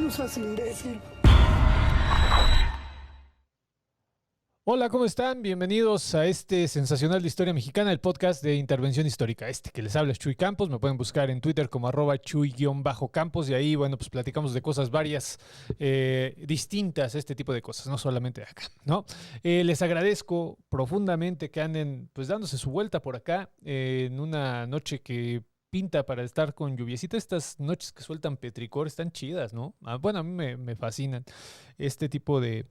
No seas imbécil. Hola, ¿cómo están? Bienvenidos a este sensacional de historia mexicana, el podcast de Intervención Histórica. Que les habla es Chuy Campos, me pueden buscar en Twitter como @Chuy_Campos y ahí, bueno, pues platicamos de cosas varias, distintas, este tipo de cosas, no solamente de acá, ¿no? Les agradezco profundamente que anden, pues, dándose su vuelta por acá en una noche que pinta para estar con lluviecita. Estas noches que sueltan petricor están chidas, ¿no? Bueno, a mí me fascinan este tipo de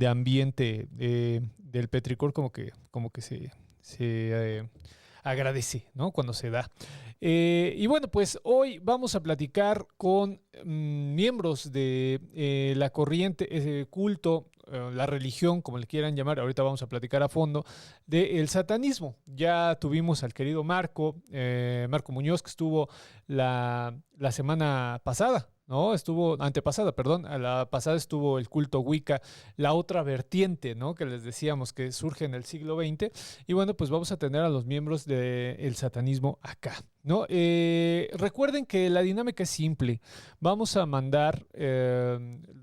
ambiente del petricor, como que se agradece, ¿no? Cuando se da. Y bueno, pues hoy vamos a platicar con miembros de la corriente, culto, la religión, como le quieran llamar. Ahorita vamos a platicar a fondo del satanismo. Ya tuvimos al querido Marco Muñoz, que estuvo la semana pasada, ¿no? Estuvo antepasada, perdón. A la pasada estuvo el culto Wicca, la otra vertiente, ¿no? Que les decíamos que surge en el siglo XX. Y bueno, pues vamos a tener a los miembros del satanismo acá, ¿no? Recuerden que la dinámica es simple. Vamos a mandar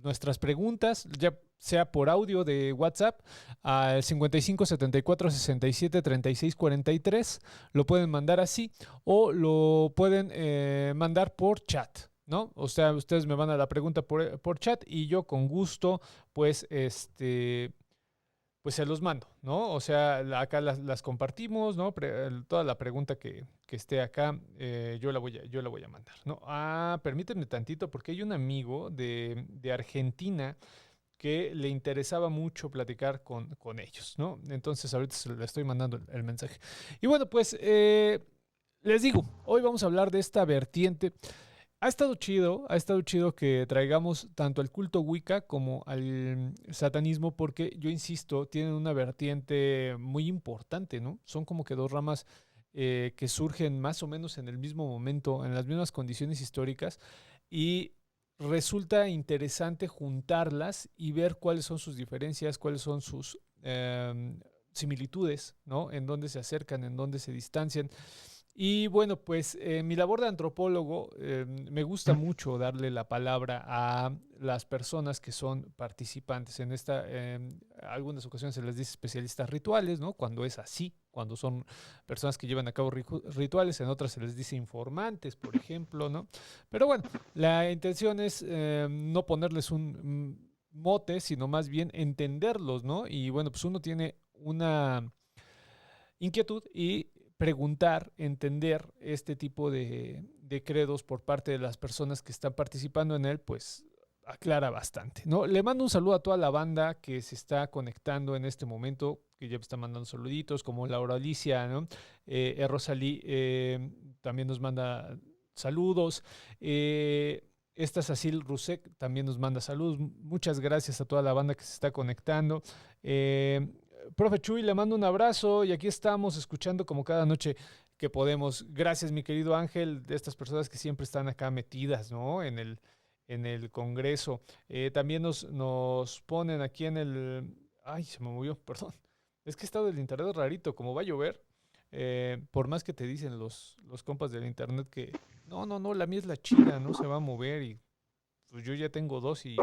nuestras preguntas, ya sea por audio de WhatsApp al 55 74 67 36 43. Lo pueden mandar así o lo pueden mandar por chat, ¿no? O sea, ustedes me mandan la pregunta por chat y yo con gusto, pues, pues se los mando, ¿no? O sea, acá las compartimos, ¿no? Toda la pregunta que esté acá, yo la voy a mandar, ¿no? Permítanme tantito, porque hay un amigo de Argentina que le interesaba mucho platicar con ellos, ¿no? Entonces ahorita le estoy mandando el mensaje. Y bueno, pues les digo, hoy vamos a hablar de esta vertiente. Ha estado chido que traigamos tanto al culto Wicca como al satanismo, porque yo insisto, tienen una vertiente muy importante, ¿no? Son como que dos ramas que surgen más o menos en el mismo momento, en las mismas condiciones históricas, y resulta interesante juntarlas y ver cuáles son sus diferencias, cuáles son sus similitudes, ¿no? En dónde se acercan, en dónde se distancian. Y bueno, pues mi labor de antropólogo, me gusta mucho darle la palabra a las personas que son participantes en algunas ocasiones se les dice especialistas rituales, ¿no? Cuando es así, cuando son personas que llevan a cabo rituales, en otras se les dice informantes, por ejemplo, ¿no? Pero bueno, la intención es no ponerles un mote, sino más bien entenderlos, ¿no? Y bueno, pues uno tiene una inquietud y preguntar, entender este tipo de credos por parte de las personas que están participando en él, pues aclara bastante, ¿no? Le mando un saludo a toda la banda que se está conectando en este momento, que ya me está mandando saluditos, como Laura Alicia, ¿no? Rosalí también nos manda saludos. Esta Cecil Rusek también nos manda saludos. Muchas gracias a toda la banda que se está conectando. Profe Chuy, le mando un abrazo y aquí estamos escuchando como cada noche que podemos. Gracias, mi querido Ángel, de estas personas que siempre están acá metidas, ¿no? En el Congreso. También nos ponen aquí en el... Ay, se me movió, perdón. Es que he estado el internet rarito, como va a llover. Por más que te dicen los compas del internet que no, no, no, la mía es la chida, no se va a mover y pues yo ya tengo dos y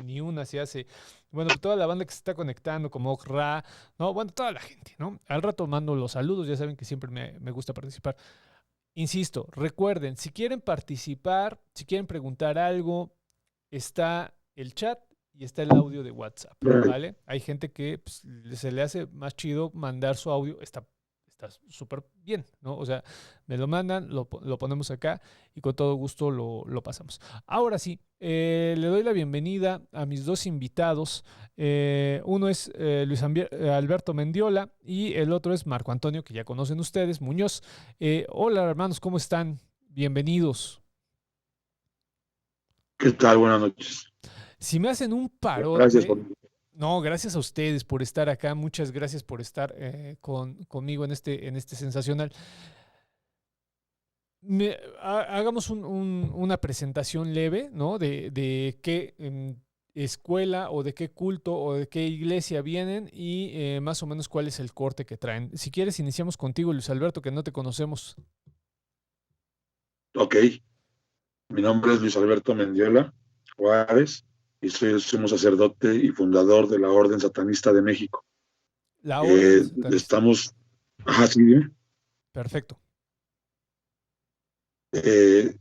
ni una se hace. Bueno, pues toda la banda que se está conectando, como Okra, ¿no? Bueno, toda la gente, ¿no? Al rato mando los saludos, ya saben que siempre me gusta participar. Insisto, recuerden, si quieren participar, si quieren preguntar algo, está el chat y está el audio de WhatsApp, ¿vale? Hay gente que pues, se le hace más chido mandar su audio, está súper bien, ¿no? O sea, me lo mandan, lo ponemos acá y con todo gusto lo pasamos. Ahora sí, le doy la bienvenida a mis dos invitados. Uno es Alberto Mendiola y el otro es Marco Antonio, que ya conocen ustedes, Muñoz. Hola hermanos, ¿cómo están? Bienvenidos. ¿Qué tal? Buenas noches. Si me hacen un Gracias por... parote, no, gracias a ustedes por estar acá, muchas gracias por estar conmigo en este sensacional. Hagamos una presentación leve, ¿no? De qué escuela o de qué culto o de qué iglesia vienen y más o menos cuál es el corte que traen. Si quieres, iniciamos contigo, Luis Alberto, que no te conocemos. Ok, mi nombre es Luis Alberto Mendiola Juárez. y soy sumo sacerdote y fundador de la Orden Satanista de México. La orden satanista. Estamos, ajá, sí, dime. Perfecto. Eh,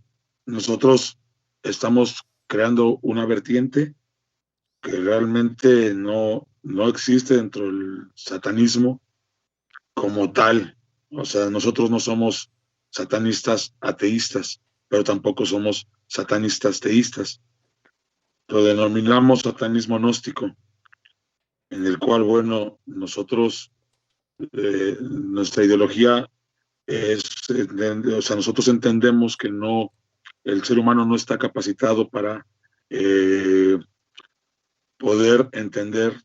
Nosotros estamos creando una vertiente que realmente no existe dentro del satanismo como tal. O sea, nosotros no somos satanistas ateístas, pero tampoco somos satanistas teístas. Lo denominamos satanismo gnóstico, en el cual, bueno, nosotros, nuestra ideología es, o sea, nosotros entendemos que no, el ser humano no está capacitado para eh, poder entender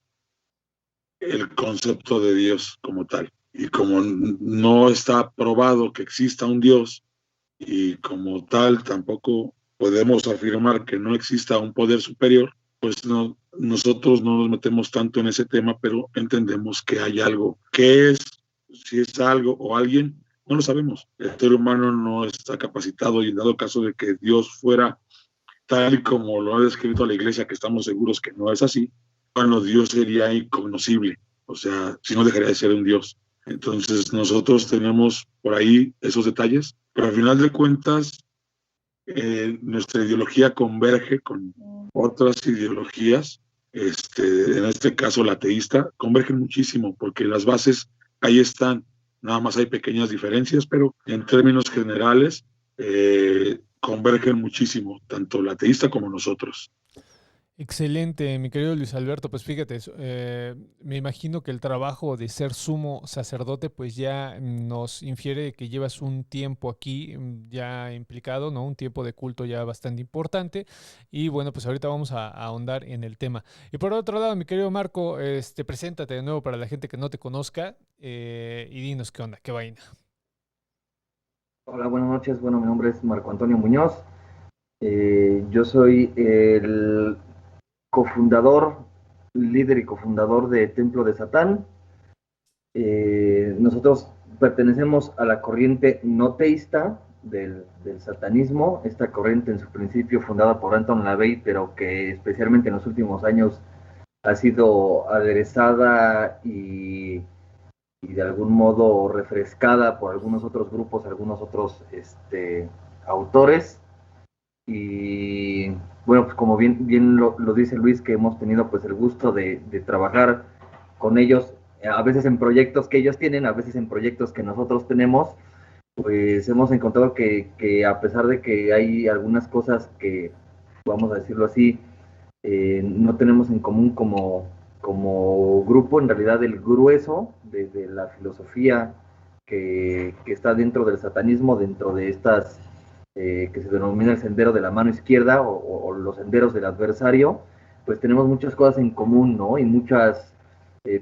el concepto de Dios como tal. Y como no está probado que exista un Dios, y como tal tampoco podemos afirmar que no exista un poder superior, pues no, nosotros no nos metemos tanto en ese tema, pero entendemos que hay algo. ¿Qué es? Si es algo o alguien, no lo sabemos. El ser humano no está capacitado, y en dado caso de que Dios fuera tal y como lo ha descrito la iglesia, que estamos seguros que no es así, bueno, Dios sería incognoscible, o sea, si no dejaría de ser un Dios. Entonces nosotros tenemos por ahí esos detalles, pero al final de cuentas nuestra ideología converge con otras ideologías, en este caso la ateísta, convergen muchísimo porque las bases ahí están, nada más hay pequeñas diferencias, pero en términos generales convergen muchísimo, tanto la ateísta como nosotros. Excelente, mi querido Luis Alberto. Pues fíjate, me imagino que el trabajo de ser sumo sacerdote, pues ya nos infiere que llevas un tiempo aquí ya implicado, ¿no? Un tiempo de culto ya bastante importante. Y bueno, pues ahorita vamos a ahondar en el tema. Y por otro lado, mi querido Marco, preséntate de nuevo para la gente que no te conozca y dinos qué onda, qué vaina. Hola, buenas noches. Bueno, mi nombre es Marco Antonio Muñoz. Yo soy el cofundador, líder y cofundador de Templo de Satán. Nosotros pertenecemos a la corriente no teísta del satanismo, esta corriente en su principio fundada por Anton LaVey, pero que especialmente en los últimos años ha sido aderezada y de algún modo refrescada por algunos otros grupos, algunos otros autores. Y bueno, pues como bien lo dice Luis, que hemos tenido pues el gusto de trabajar con ellos, a veces en proyectos que ellos tienen, a veces en proyectos que nosotros tenemos, pues hemos encontrado que a pesar de que hay algunas cosas que, vamos a decirlo así, no tenemos en común como grupo, en realidad el grueso de la filosofía que está dentro del satanismo, dentro de estas que se denomina el sendero de la mano izquierda o los senderos del adversario, pues tenemos muchas cosas en común, ¿no? Y muchos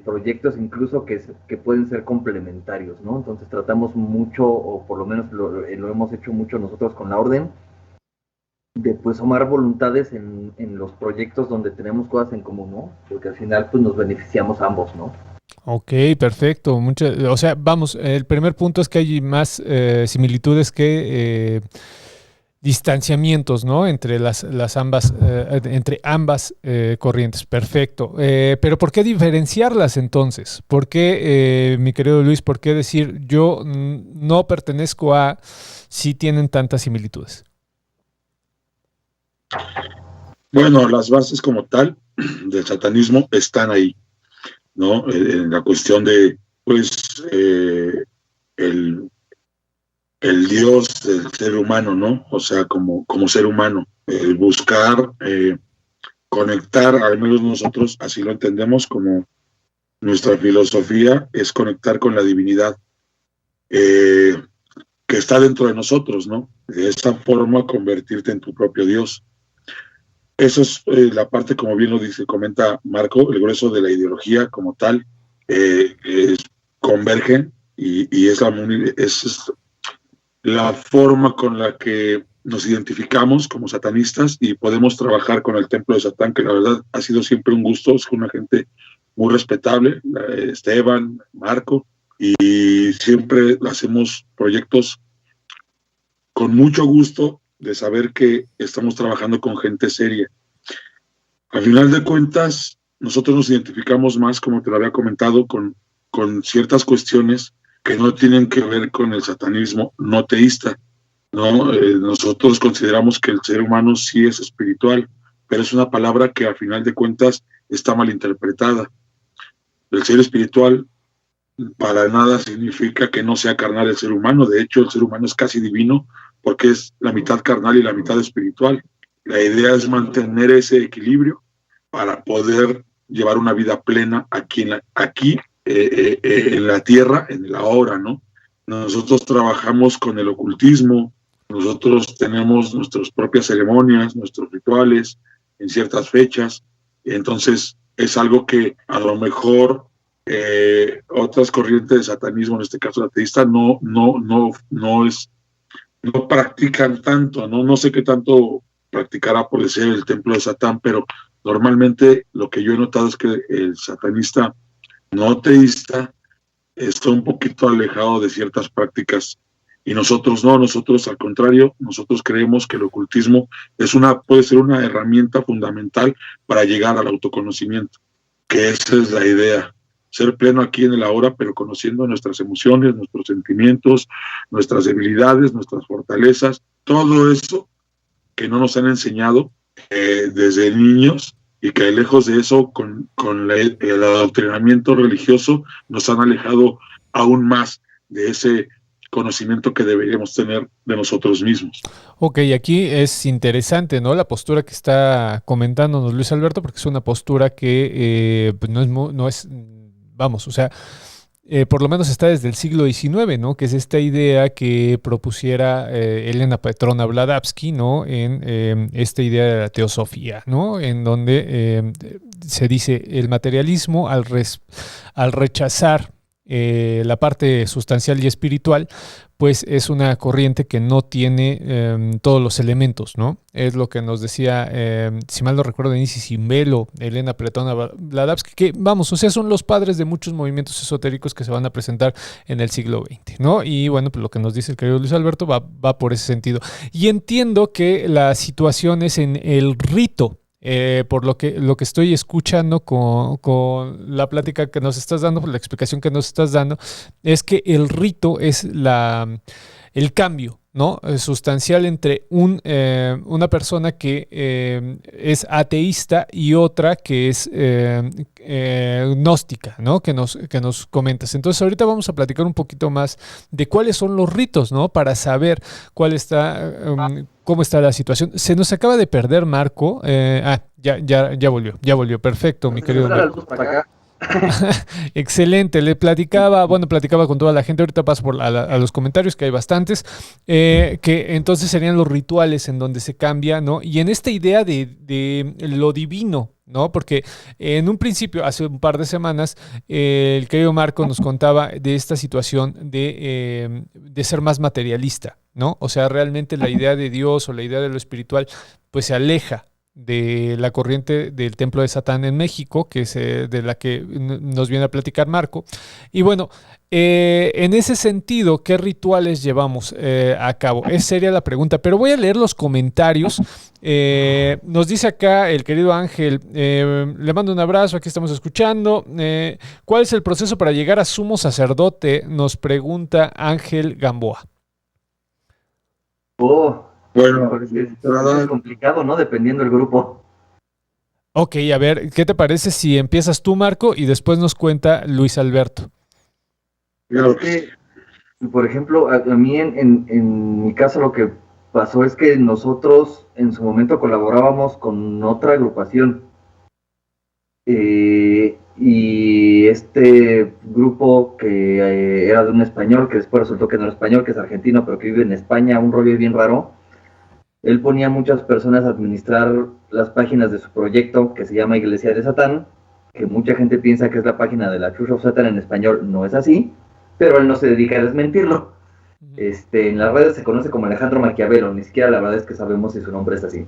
proyectos incluso que pueden ser complementarios, ¿no? Entonces tratamos mucho, o por lo menos lo hemos hecho mucho nosotros con la orden, de pues sumar voluntades en los proyectos donde tenemos cosas en común, ¿no? Porque al final pues nos beneficiamos ambos, ¿no? Ok, perfecto. O sea, vamos, el primer punto es que hay más similitudes que distanciamientos, ¿no? Entre entre ambas corrientes. Perfecto. Pero ¿por qué diferenciarlas entonces? ¿Por qué, mi querido Luis, por qué decir yo no pertenezco a si tienen tantas similitudes? Bueno, las bases como tal del satanismo están ahí, ¿no? En la cuestión de, pues, el, el Dios del ser humano, ¿no? O sea, como ser humano, el buscar conectar, al menos nosotros así lo entendemos, como nuestra filosofía es conectar con la divinidad eh, que está dentro de nosotros, ¿no? De esa forma convertirte en tu propio Dios. Eso es la parte, como bien lo dice, comenta Marco, el grueso de la ideología como tal, convergen y es la forma con la que nos identificamos como satanistas y podemos trabajar con el Templo de Satán, que la verdad ha sido siempre un gusto, es una gente muy respetable, Esteban, Marco, y siempre hacemos proyectos con mucho gusto de saber que estamos trabajando con gente seria. Al final de cuentas, nosotros nos identificamos más, como te lo había comentado, con ciertas cuestiones que no tienen que ver con el satanismo no teísta, ¿no? Nosotros consideramos que el ser humano sí es espiritual, pero es una palabra que al final de cuentas está mal interpretada. El ser espiritual para nada significa que no sea carnal el ser humano. De hecho, el ser humano es casi divino porque es la mitad carnal y la mitad espiritual. La idea es mantener ese equilibrio para poder llevar una vida plena aquí en la tierra, en el ahora, ¿no? Nosotros trabajamos con el ocultismo, nosotros tenemos nuestras propias ceremonias, nuestros rituales en ciertas fechas, entonces es algo que a lo mejor otras corrientes de satanismo, en este caso ateísta, no practican tanto, no sé qué tanto practicará por decir el templo de Satán, pero normalmente lo que yo he notado es que el satanista no teísta está un poquito alejado de ciertas prácticas y nosotros no, nosotros al contrario, nosotros creemos que el ocultismo puede ser una herramienta fundamental para llegar al autoconocimiento, que esa es la idea, ser pleno aquí en el ahora, pero conociendo nuestras emociones, nuestros sentimientos, nuestras debilidades, nuestras fortalezas, todo eso que no nos han enseñado desde niños y que lejos de eso, con el adoctrinamiento religioso, nos han alejado aún más de ese conocimiento que deberíamos tener de nosotros mismos. Ok, aquí es interesante, ¿no? La postura que está comentándonos Luis Alberto, porque es una postura que pues no es, vamos, o sea, por lo menos está desde el siglo XIX, ¿no? Que es esta idea que propusiera Elena Petrona Blavatsky, ¿no? En esta idea de la teosofía, ¿no? En donde se dice el materialismo al rechazar la parte sustancial y espiritual, pues es una corriente que no tiene todos los elementos, ¿no? Es lo que nos decía, si mal no recuerdo, Denise Cimbelo, Elena Pretona Blavatsky, que vamos, o sea, son los padres de muchos movimientos esotéricos que se van a presentar en el siglo XX, ¿no? Y bueno, pues lo que nos dice el querido Luis Alberto va por ese sentido. Y entiendo que la situación es en el rito. Por lo que estoy escuchando con la plática que nos estás dando, por la explicación que nos estás dando, es que el rito es el cambio, ¿no? Sustancial entre una persona que es ateísta y otra que es gnóstica, ¿no? Que nos comentas. Entonces ahorita vamos a platicar un poquito más de cuáles son los ritos, ¿no? Para saber cómo está la situación. Se nos acaba de perder Marco. Ya volvió. Perfecto, mi querido. Excelente, platicaba con toda la gente, ahorita paso a los comentarios, que hay bastantes, que entonces serían los rituales en donde se cambia, ¿no? Y en esta idea de lo divino, ¿no? Porque en un principio, hace un par de semanas, el querido Marco nos contaba de esta situación de ser más materialista, ¿no? O sea, realmente la idea de Dios o la idea de lo espiritual, pues se aleja de la corriente del Templo de Satán en México, que es de la que nos viene a platicar Marco. Y bueno, en ese sentido, ¿qué rituales llevamos a cabo? Esa sería la pregunta, pero voy a leer los comentarios. Nos dice acá el querido Ángel, le mando un abrazo, aquí estamos escuchando. ¿Cuál es el proceso para llegar a sumo sacerdote? Nos pregunta Ángel Gamboa. Bueno, es complicado, ¿no? Dependiendo del grupo. Ok, a ver, ¿qué te parece si empiezas tú, Marco, y después nos cuenta Luis Alberto? Claro que, por ejemplo, a mí en mi caso lo que pasó es que nosotros en su momento colaborábamos con otra agrupación. Y este grupo que era de un español, que después resultó que no era español, que es argentino, pero que vive en España, un rollo bien raro. Él ponía a muchas personas a administrar las páginas de su proyecto, que se llama Iglesia de Satán, que mucha gente piensa que es la página de la Church of Satan en español. No es así, pero él no se dedica a desmentirlo. En las redes se conoce como Alejandro Maquiavelo, ni siquiera la verdad es que sabemos si su nombre es así.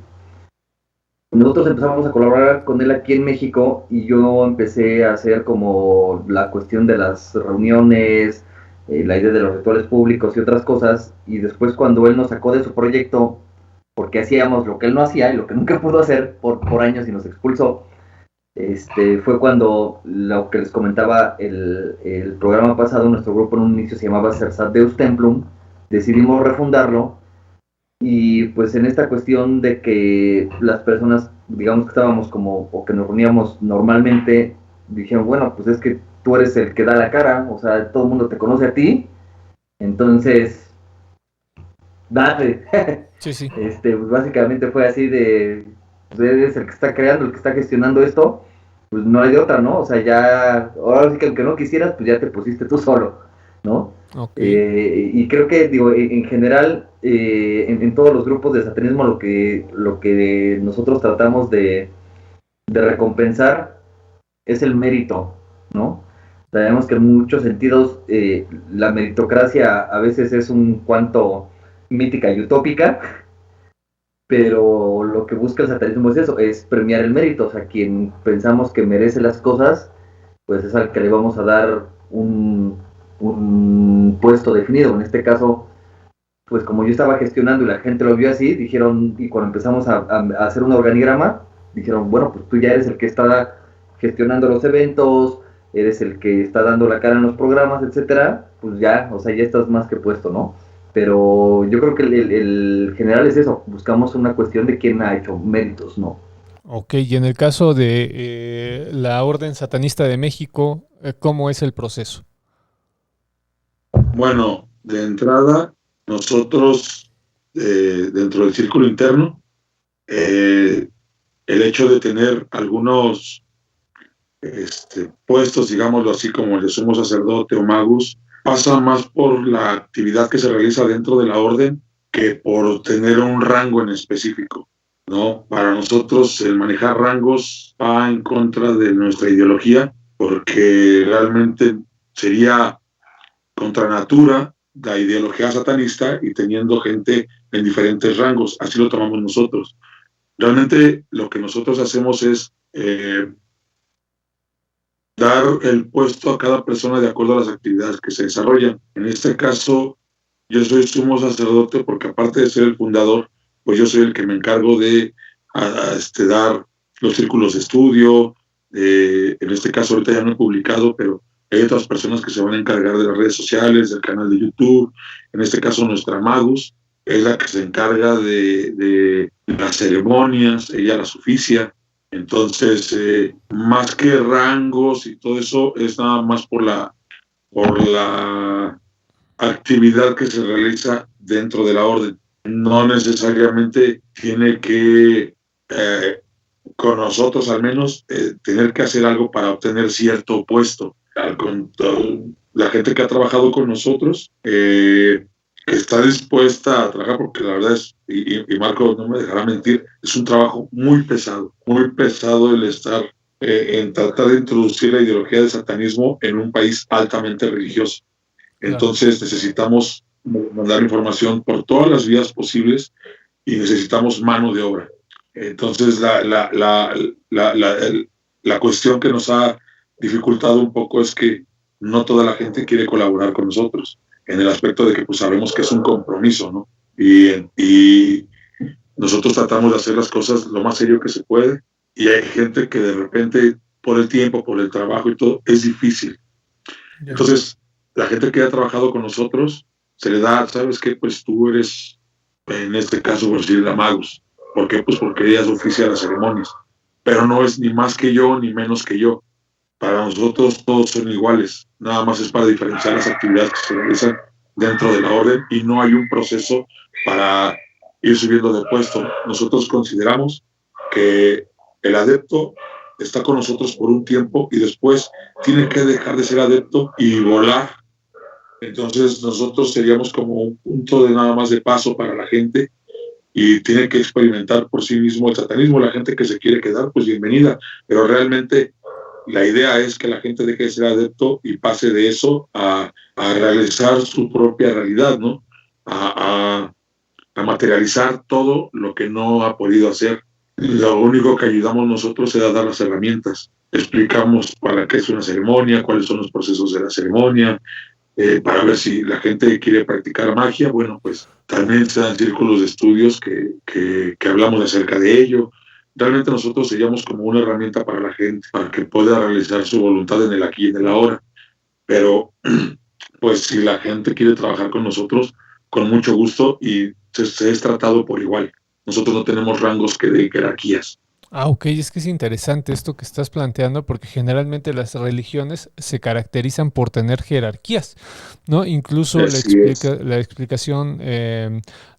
Nosotros empezamos a colaborar con él aquí en México y yo empecé a hacer como la cuestión de las reuniones, la idea de los rituales públicos y otras cosas, y después cuando él nos sacó de su proyecto, porque hacíamos lo que él no hacía y lo que nunca pudo hacer por años y nos expulsó. Fue cuando lo que les comentaba el programa pasado, nuestro grupo en un inicio se llamaba Cersat Deus Templum, decidimos refundarlo y pues en esta cuestión de que las personas, digamos que estábamos como, o que nos reuníamos normalmente, dijeron, bueno, pues es que tú eres el que da la cara, o sea, todo el mundo te conoce a ti, entonces, date. Sí, sí. Pues básicamente fue así de, pues eres el que está creando, el que está gestionando esto, pues no hay de otra, ¿no? O sea, ya, ahora sí que aunque no quisieras, pues ya te pusiste tú solo, ¿no? Okay. Y creo que, digo, en general, en todos los grupos de satanismo lo que nosotros tratamos de recompensar es el mérito, ¿no? Sabemos que en muchos sentidos la meritocracia a veces es un cuanto mítica y utópica, pero lo que busca el satanismo es eso, es premiar el mérito, o sea, quien pensamos que merece las cosas, pues es al que le vamos a dar un puesto definido. En este caso, pues como yo estaba gestionando y la gente lo vio así, dijeron, y cuando empezamos a hacer un organigrama, dijeron, bueno, pues tú ya eres el que está gestionando los eventos, eres el que está dando la cara en los programas, etcétera, pues ya, o sea, ya estás más que puesto, ¿no? Pero yo creo que el general es eso, buscamos una cuestión de quién ha hecho méritos, ¿no? Ok, y en el caso de la Orden Satanista de México, ¿cómo es el proceso? Bueno, de entrada, nosotros, dentro del círculo interno, el hecho de tener algunos puestos, digámoslo así, como el de sumo sacerdote o magus, pasa más por la actividad que se realiza dentro de la orden que por tener un rango en específico, ¿no? Para nosotros el manejar rangos va en contra de nuestra ideología, porque realmente sería contra natura la ideología satanista y teniendo gente en diferentes rangos, así lo tomamos nosotros. Realmente lo que nosotros hacemos es dar el puesto a cada persona de acuerdo a las actividades que se desarrollan. En este caso, yo soy sumo sacerdote porque aparte de ser el fundador, pues yo soy el que me encargo de dar los círculos de estudio. En este caso ahorita ya no he publicado, pero hay otras personas que se van a encargar de las redes sociales, del canal de YouTube. En este caso nuestra Magus es la que se encarga de las ceremonias, ella las oficia. Entonces, más que rangos y todo eso, es nada más por la actividad que se realiza dentro de la orden. No necesariamente tiene que, con nosotros al menos, tener que hacer algo para obtener cierto puesto. La gente que ha trabajado con nosotros, que está dispuesta a trabajar, porque la verdad es, y Marco no me dejará mentir, es un trabajo muy pesado el estar en tratar de introducir la ideología del satanismo en un país altamente religioso. Entonces necesitamos mandar información por todas las vías posibles y necesitamos mano de obra. Entonces la cuestión que nos ha dificultado un poco es que no toda la gente quiere colaborar con nosotros, en el aspecto de que pues sabemos que es un compromiso, ¿no? Y nosotros tratamos de hacer las cosas lo más serio que se puede, y hay gente que de repente, por el tiempo, por el trabajo y todo, es difícil. Entonces, la gente que ha trabajado con nosotros, se le da, ¿sabes qué? Pues tú eres, en este caso, por decir, la Magus. ¿Por qué? Pues porque ella es oficia de las ceremonias. Pero no es ni más que yo, ni menos que yo. Para nosotros todos son iguales. Nada más es para diferenciar las actividades que se realizan dentro de la orden y no hay un proceso para ir subiendo de puesto. Nosotros consideramos que el adepto está con nosotros por un tiempo y después tiene que dejar de ser adepto y volar. Entonces nosotros seríamos como un punto de nada más de paso para la gente y tiene que experimentar por sí mismo el satanismo. La gente que se quiere quedar, pues bienvenida, pero realmente la idea es que la gente deje de ser adepto y pase de eso a realizar su propia realidad, ¿no? A materializar todo lo que no ha podido hacer. Lo único que ayudamos nosotros es a dar las herramientas. Explicamos para qué es una ceremonia, cuáles son los procesos de la ceremonia, para ver si la gente quiere practicar magia. Bueno, pues también están círculos de estudios que hablamos acerca de ello. Realmente nosotros seríamos como una herramienta para la gente, para que pueda realizar su voluntad en el aquí y en el ahora. Pero, pues si la gente quiere trabajar con nosotros, con mucho gusto, y se es tratado por igual. Nosotros no tenemos rangos de jerarquías. Ah, ok, es que es interesante esto que estás planteando porque generalmente las religiones se caracterizan por tener jerarquías, ¿no? Incluso Así es. la explicación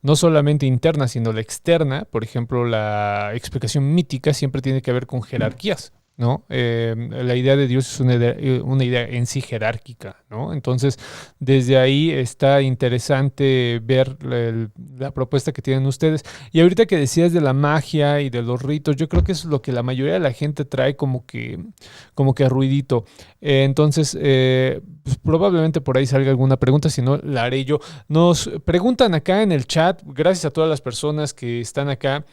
no solamente interna, sino la externa, por ejemplo, la explicación mítica siempre tiene que ver con jerarquías, ¿no? La idea de Dios es una idea en sí jerárquica, ¿no? Entonces, desde ahí está interesante ver la propuesta que tienen ustedes. Y ahorita que decías de la magia y de los ritos, yo creo que eso es lo que la mayoría de la gente trae como que a ruidito. Entonces, pues probablemente por ahí salga alguna pregunta, si no, la haré yo. Nos preguntan acá en el chat, gracias a todas las personas que están acá,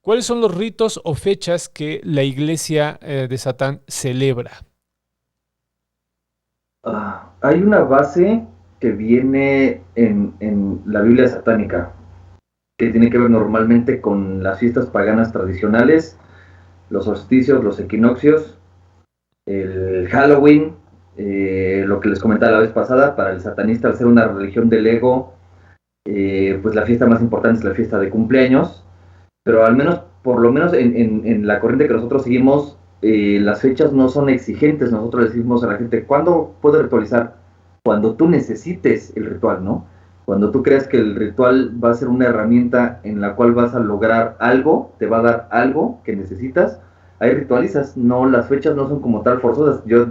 ¿cuáles son los ritos o fechas que la iglesia de Satán celebra? Hay una base que viene en la Biblia satánica, que tiene que ver normalmente con las fiestas paganas tradicionales, los solsticios, los equinoccios, el Halloween, lo que les comentaba la vez pasada, para el satanista, al ser una religión del ego, pues la fiesta más importante es la fiesta de cumpleaños, pero al menos, por lo menos en la corriente que nosotros seguimos, las fechas no son exigentes. Nosotros le decimos a la gente, ¿cuándo puedo ritualizar? Cuando tú necesites el ritual, ¿no? Cuando tú creas que el ritual va a ser una herramienta en la cual vas a lograr algo, te va a dar algo que necesitas, ahí ritualizas. No, las fechas no son como tal forzosas. Yo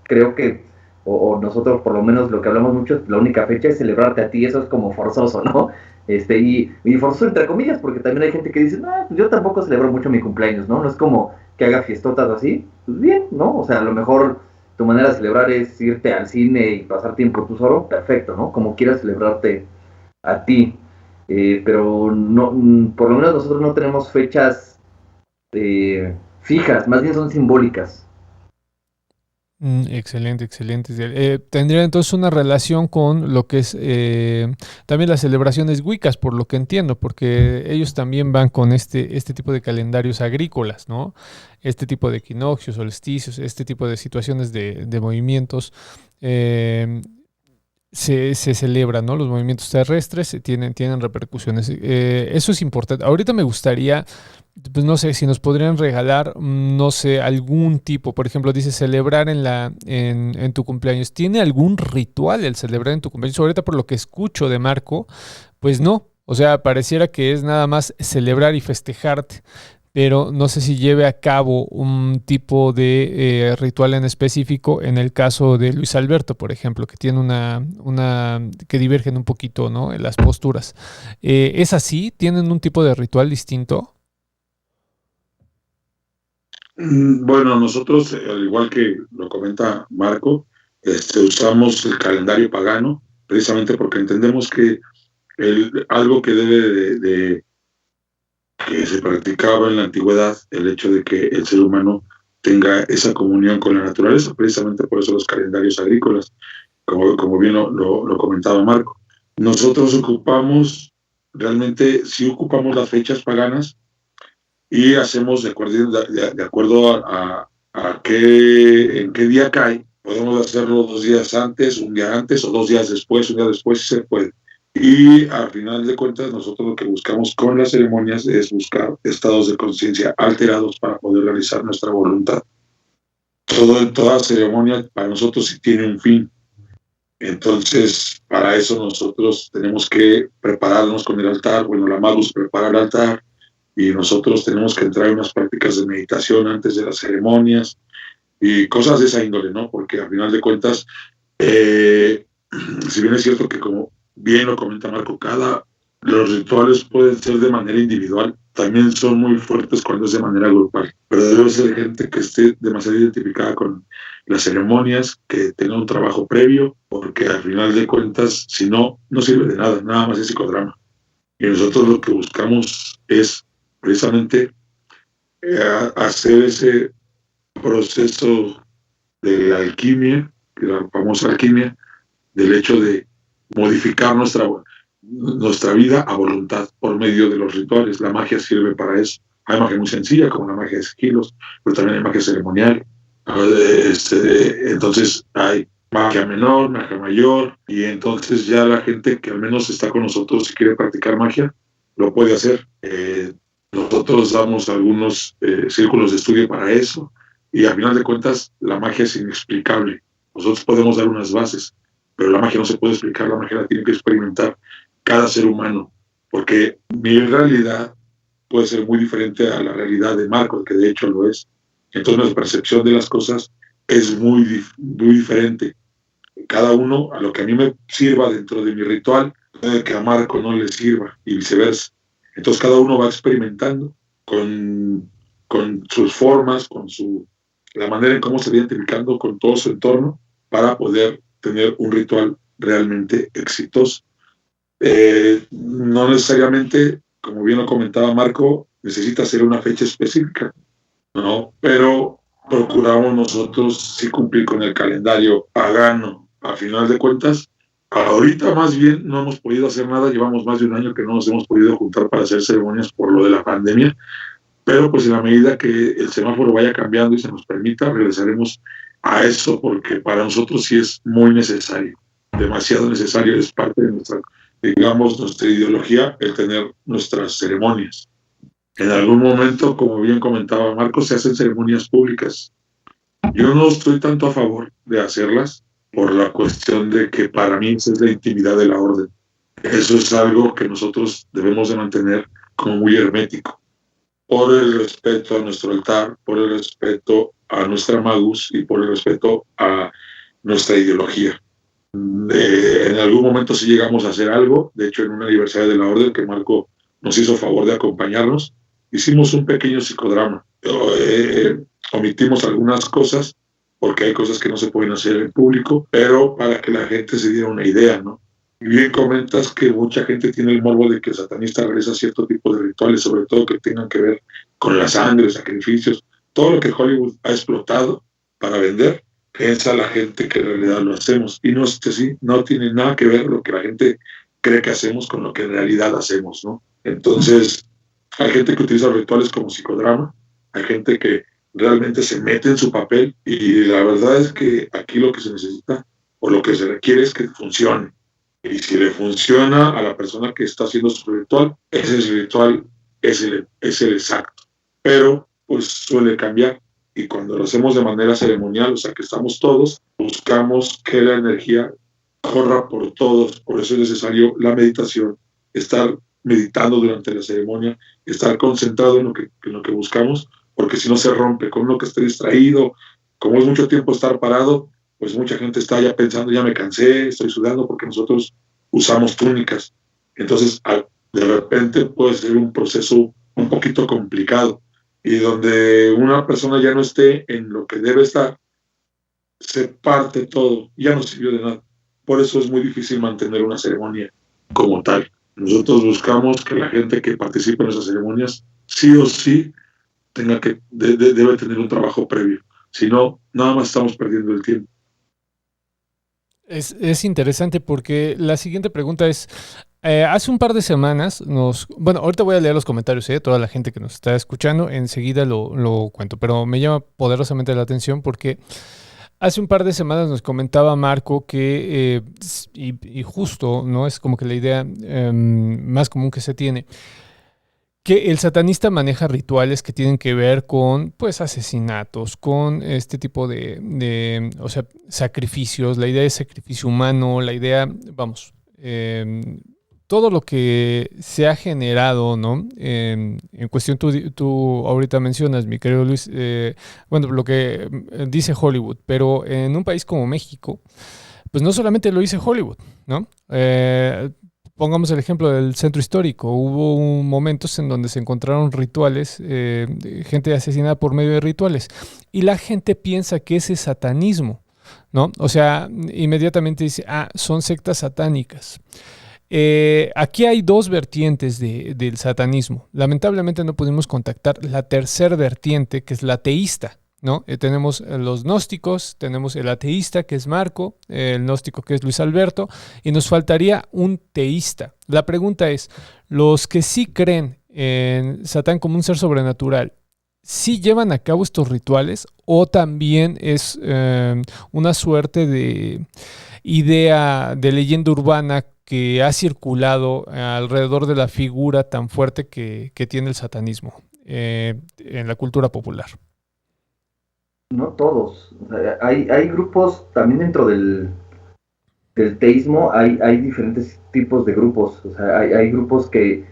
creo que, o nosotros por lo menos lo que hablamos mucho, la única fecha es celebrarte a ti, eso es como forzoso, ¿no? Y forzoso entre comillas, porque también hay gente que dice, no, pues yo tampoco celebro mucho mi cumpleaños, ¿no? No es como que haga fiestotas o así. Pues bien, ¿no? O sea, a lo mejor tu manera de celebrar es irte al cine y pasar tiempo tú solo, perfecto, ¿no? Como quieras celebrarte a ti. Pero no, por lo menos nosotros no tenemos fechas fijas, más bien son simbólicas. Excelente, excelente. Tendría entonces una relación con lo que es también las celebraciones wiccas, por lo que entiendo, porque ellos también van con este tipo de calendarios agrícolas, ¿no? Este tipo de equinoccios, solsticios, este tipo de situaciones de movimientos. eh, se celebran, ¿no? Los movimientos terrestres tienen repercusiones. Eso es importante. Ahorita me gustaría, pues no sé, si nos podrían regalar, no sé, algún tipo, por ejemplo, dice celebrar en tu cumpleaños. ¿Tiene algún ritual el celebrar en tu cumpleaños? Ahorita por lo que escucho de Marco, pues no. O sea, pareciera que es nada más celebrar y festejarte, pero no sé si lleve a cabo un tipo de ritual en específico en el caso de Luis Alberto, por ejemplo, que tiene que divergen un poquito, ¿no? En las posturas. ¿Es así? ¿Tienen un tipo de ritual distinto? Bueno, nosotros, al igual que lo comenta Marco, usamos el calendario pagano, precisamente porque entendemos que algo que que se practicaba en la antigüedad, el hecho de que el ser humano tenga esa comunión con la naturaleza, precisamente por eso los calendarios agrícolas, como bien lo comentaba Marco. Nosotros sí ocupamos las fechas paganas y hacemos de acuerdo en qué día cae. Podemos hacerlo 2 días antes, un día antes o 2 días después, un día después, si se puede. Y al final de cuentas, nosotros lo que buscamos con las ceremonias es buscar estados de conciencia alterados para poder realizar nuestra voluntad. Toda ceremonia para nosotros sí tiene un fin. Entonces, para eso nosotros tenemos que prepararnos con el altar. Bueno, la Magus prepara el altar y nosotros tenemos que entrar en unas prácticas de meditación antes de las ceremonias y cosas de esa índole, ¿no? Porque al final de cuentas, si bien es cierto que como bien lo comenta Marco, los rituales pueden ser de manera individual, también son muy fuertes cuando es de manera grupal, pero debe ser gente que esté demasiado identificada con las ceremonias, que tenga un trabajo previo, porque al final de cuentas, si no, no sirve de nada, nada más es psicodrama. Y nosotros lo que buscamos es precisamente hacer ese proceso de la alquimia, la famosa alquimia, del hecho de modificar nuestra vida a voluntad por medio de los rituales. La magia sirve para eso. Hay magia muy sencilla, como la magia de sigilos, pero también hay magia ceremonial. Entonces hay magia menor, magia mayor, y entonces ya la gente que al menos está con nosotros y quiere practicar magia, lo puede hacer. Nosotros damos algunos círculos de estudio para eso, y al final de cuentas la magia es inexplicable. Nosotros podemos dar unas bases, pero la magia no se puede explicar, la magia la tiene que experimentar cada ser humano, porque mi realidad puede ser muy diferente a la realidad de Marco, que de hecho lo es. Entonces nuestra percepción de las cosas es muy diferente. Cada uno, a lo que a mí me sirva dentro de mi ritual, puede que a Marco no le sirva, y viceversa. Entonces cada uno va experimentando con sus formas, la manera en cómo se va identificando con todo su entorno para poder tener un ritual realmente exitoso. No necesariamente, como bien lo comentaba Marco, necesita ser una fecha específica, ¿no? Pero procuramos nosotros sí cumplir con el calendario pagano. A final de cuentas, ahorita más bien no hemos podido hacer nada, llevamos más de un año que no nos hemos podido juntar para hacer ceremonias por lo de la pandemia, pero pues en la medida que el semáforo vaya cambiando y se nos permita, regresaremos a eso, porque para nosotros sí es muy necesario, demasiado necesario, es parte de nuestra ideología, el tener nuestras ceremonias. En algún momento, como bien comentaba Marcos, se hacen ceremonias públicas. Yo no estoy tanto a favor de hacerlas por la cuestión de que para mí esa es la intimidad de la orden. Eso es algo que nosotros debemos de mantener como muy hermético, por el respeto a nuestro altar, por el respeto a nuestra magus y por el respeto a nuestra ideología. En algún momento sí llegamos a hacer algo, de hecho en un aniversario de la orden que Marco nos hizo favor de acompañarnos, hicimos un pequeño psicodrama. Omitimos algunas cosas porque hay cosas que no se pueden hacer en público, pero para que la gente se diera una idea, ¿no? Y bien comentas que mucha gente tiene el morbo de que el satanista realiza cierto tipo de rituales, sobre todo que tengan que ver con la sangre, sacrificios, todo lo que Hollywood ha explotado para vender. Piensa la gente que en realidad lo hacemos, y no es así, no tiene nada que ver lo que la gente cree que hacemos con lo que en realidad hacemos, ¿no? Entonces, hay gente que utiliza rituales como psicodrama, hay gente que realmente se mete en su papel, y la verdad es que aquí lo que se necesita o lo que se requiere es que funcione. Y si le funciona a la persona que está haciendo su ritual, ese ritual es el exacto. Pero pues suele cambiar. Y cuando lo hacemos de manera ceremonial, o sea que estamos todos, buscamos que la energía corra por todos. Por eso es necesario la meditación, estar meditando durante la ceremonia, estar concentrado en lo que buscamos, porque si no se rompe. Con uno que esté distraído, como es mucho tiempo estar parado, pues mucha gente está ya pensando, ya me cansé, estoy sudando, porque nosotros usamos túnicas. Entonces, de repente puede ser un proceso un poquito complicado, y donde una persona ya no esté en lo que debe estar, se parte todo, ya no sirvió de nada. Por eso es muy difícil mantener una ceremonia como tal. Nosotros buscamos que la gente que participe en esas ceremonias, sí o sí, debe tener un trabajo previo. Si no, nada más estamos perdiendo el tiempo. Es interesante porque la siguiente pregunta es, hace un par de semanas bueno, ahorita voy a leer los comentarios, toda la gente que nos está escuchando, enseguida lo cuento, pero me llama poderosamente la atención porque hace un par de semanas nos comentaba Marco que, y justo, ¿no? Es como que la idea más común que se tiene, que el satanista maneja rituales que tienen que ver con, pues, asesinatos, con este tipo o sea, sacrificios, la idea de sacrificio humano, la idea, vamos, todo lo que se ha generado, ¿no? En cuestión, tú ahorita mencionas, mi querido Luis, bueno, lo que dice Hollywood, pero en un país como México, pues no solamente lo dice Hollywood, ¿no? Pongamos el ejemplo del centro histórico. Hubo momentos en donde se encontraron rituales, gente asesinada por medio de rituales. Y la gente piensa que ese es satanismo, ¿no? O sea, inmediatamente dice, son sectas satánicas. Aquí hay dos vertientes del satanismo. Lamentablemente no pudimos contactar la tercera vertiente, que es la teísta, ¿no? Tenemos los gnósticos, tenemos el ateísta, que es Marco, el gnóstico, que es Luis Alberto, y nos faltaría un teísta. La pregunta es, ¿los que sí creen en Satán como un ser sobrenatural, sí llevan a cabo estos rituales o también es una suerte de idea de leyenda urbana que ha circulado alrededor de la figura tan fuerte que tiene el satanismo en la cultura popular? No todos. O sea, hay grupos también dentro del teísmo, hay diferentes tipos de grupos. O sea, hay grupos que,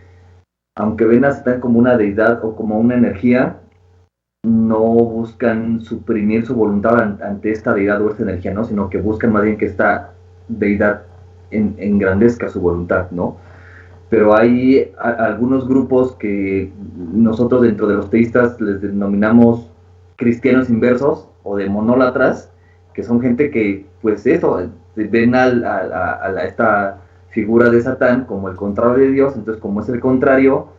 aunque ven a Satán como una deidad o como una energía, no buscan suprimir su voluntad ante esta deidad o esta energía, ¿no? Sino que buscan más bien que esta deidad engrandezca su voluntad, ¿no? Pero hay algunos grupos que nosotros dentro de los teístas les denominamos cristianos inversos o de monólatras, que son gente que, pues eso, ven a esta figura de Satán como el contrario de Dios. Entonces, como es el contrario,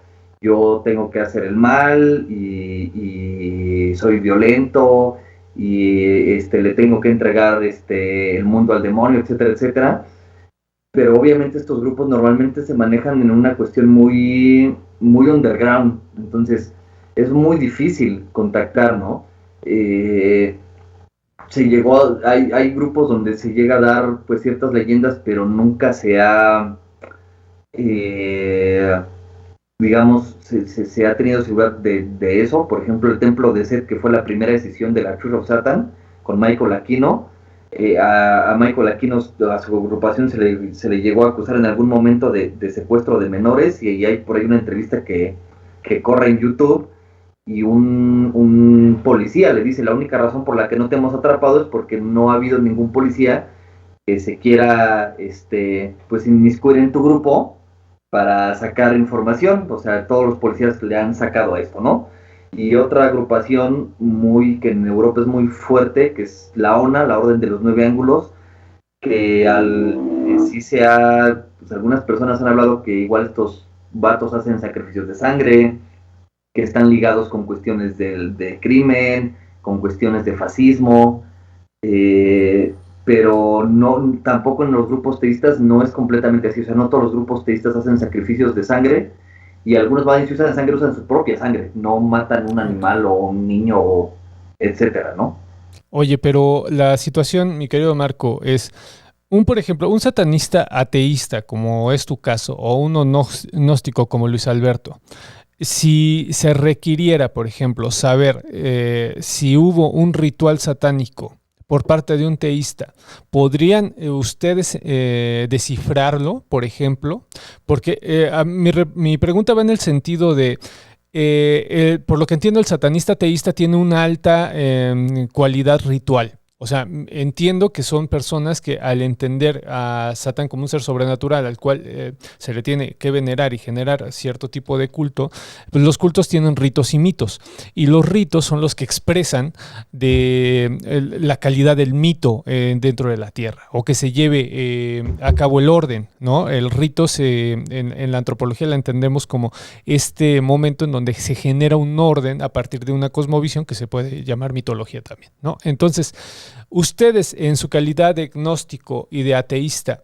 yo tengo que hacer el mal y soy violento y le tengo que entregar el mundo al demonio, etcétera, etcétera. Pero obviamente estos grupos normalmente se manejan en una cuestión muy, muy underground, entonces es muy difícil contactar, ¿no? Hay grupos donde se llega a dar pues ciertas leyendas, pero nunca se ha, digamos, se ha tenido seguridad de eso. Por ejemplo, el templo de Set, que fue la primera decisión de la Church of Satan, con Michael Aquino. A Michael Aquino, a su agrupación, se le llegó a acusar en algún momento de secuestro de menores, y hay por ahí una entrevista que corre en YouTube, y un policía le dice: la única razón por la que no te hemos atrapado es porque no ha habido ningún policía que se quiera pues inmiscuir en tu grupo para sacar información. O sea, todos los policías le han sacado a esto, ¿no? Y otra agrupación que en Europa es muy fuerte, que es la ONA, la Orden de los Nueve Ángulos, que pues algunas personas han hablado que igual estos vatos hacen sacrificios de sangre, que están ligados con cuestiones de crimen, con cuestiones de fascismo, pero no, tampoco en los grupos teístas no es completamente así. O sea, no todos los grupos teístas hacen sacrificios de sangre, y algunos van y usan sangre, usan su propia sangre, no matan un animal o un niño, etcétera, ¿no? Oye, pero la situación, mi querido Marco, es por ejemplo, un satanista ateísta, como es tu caso, o uno gnóstico como Luis Alberto. Si se requiriera, por ejemplo, saber si hubo un ritual satánico por parte de un teísta, ¿podrían ustedes descifrarlo, por ejemplo? Porque mi pregunta va en el sentido de, por lo que entiendo, el satanista teísta tiene una alta cualidad ritual. O sea, entiendo que son personas que, al entender a Satán como un ser sobrenatural al cual se le tiene que venerar y generar cierto tipo de culto, pues los cultos tienen ritos y mitos. Y los ritos son los que expresan la calidad del mito dentro de la tierra, o que se lleve a cabo el orden, ¿no? El rito en la antropología la entendemos como este momento en donde se genera un orden a partir de una cosmovisión que se puede llamar mitología también, ¿no? Entonces, ustedes, en su calidad de gnóstico y de ateísta,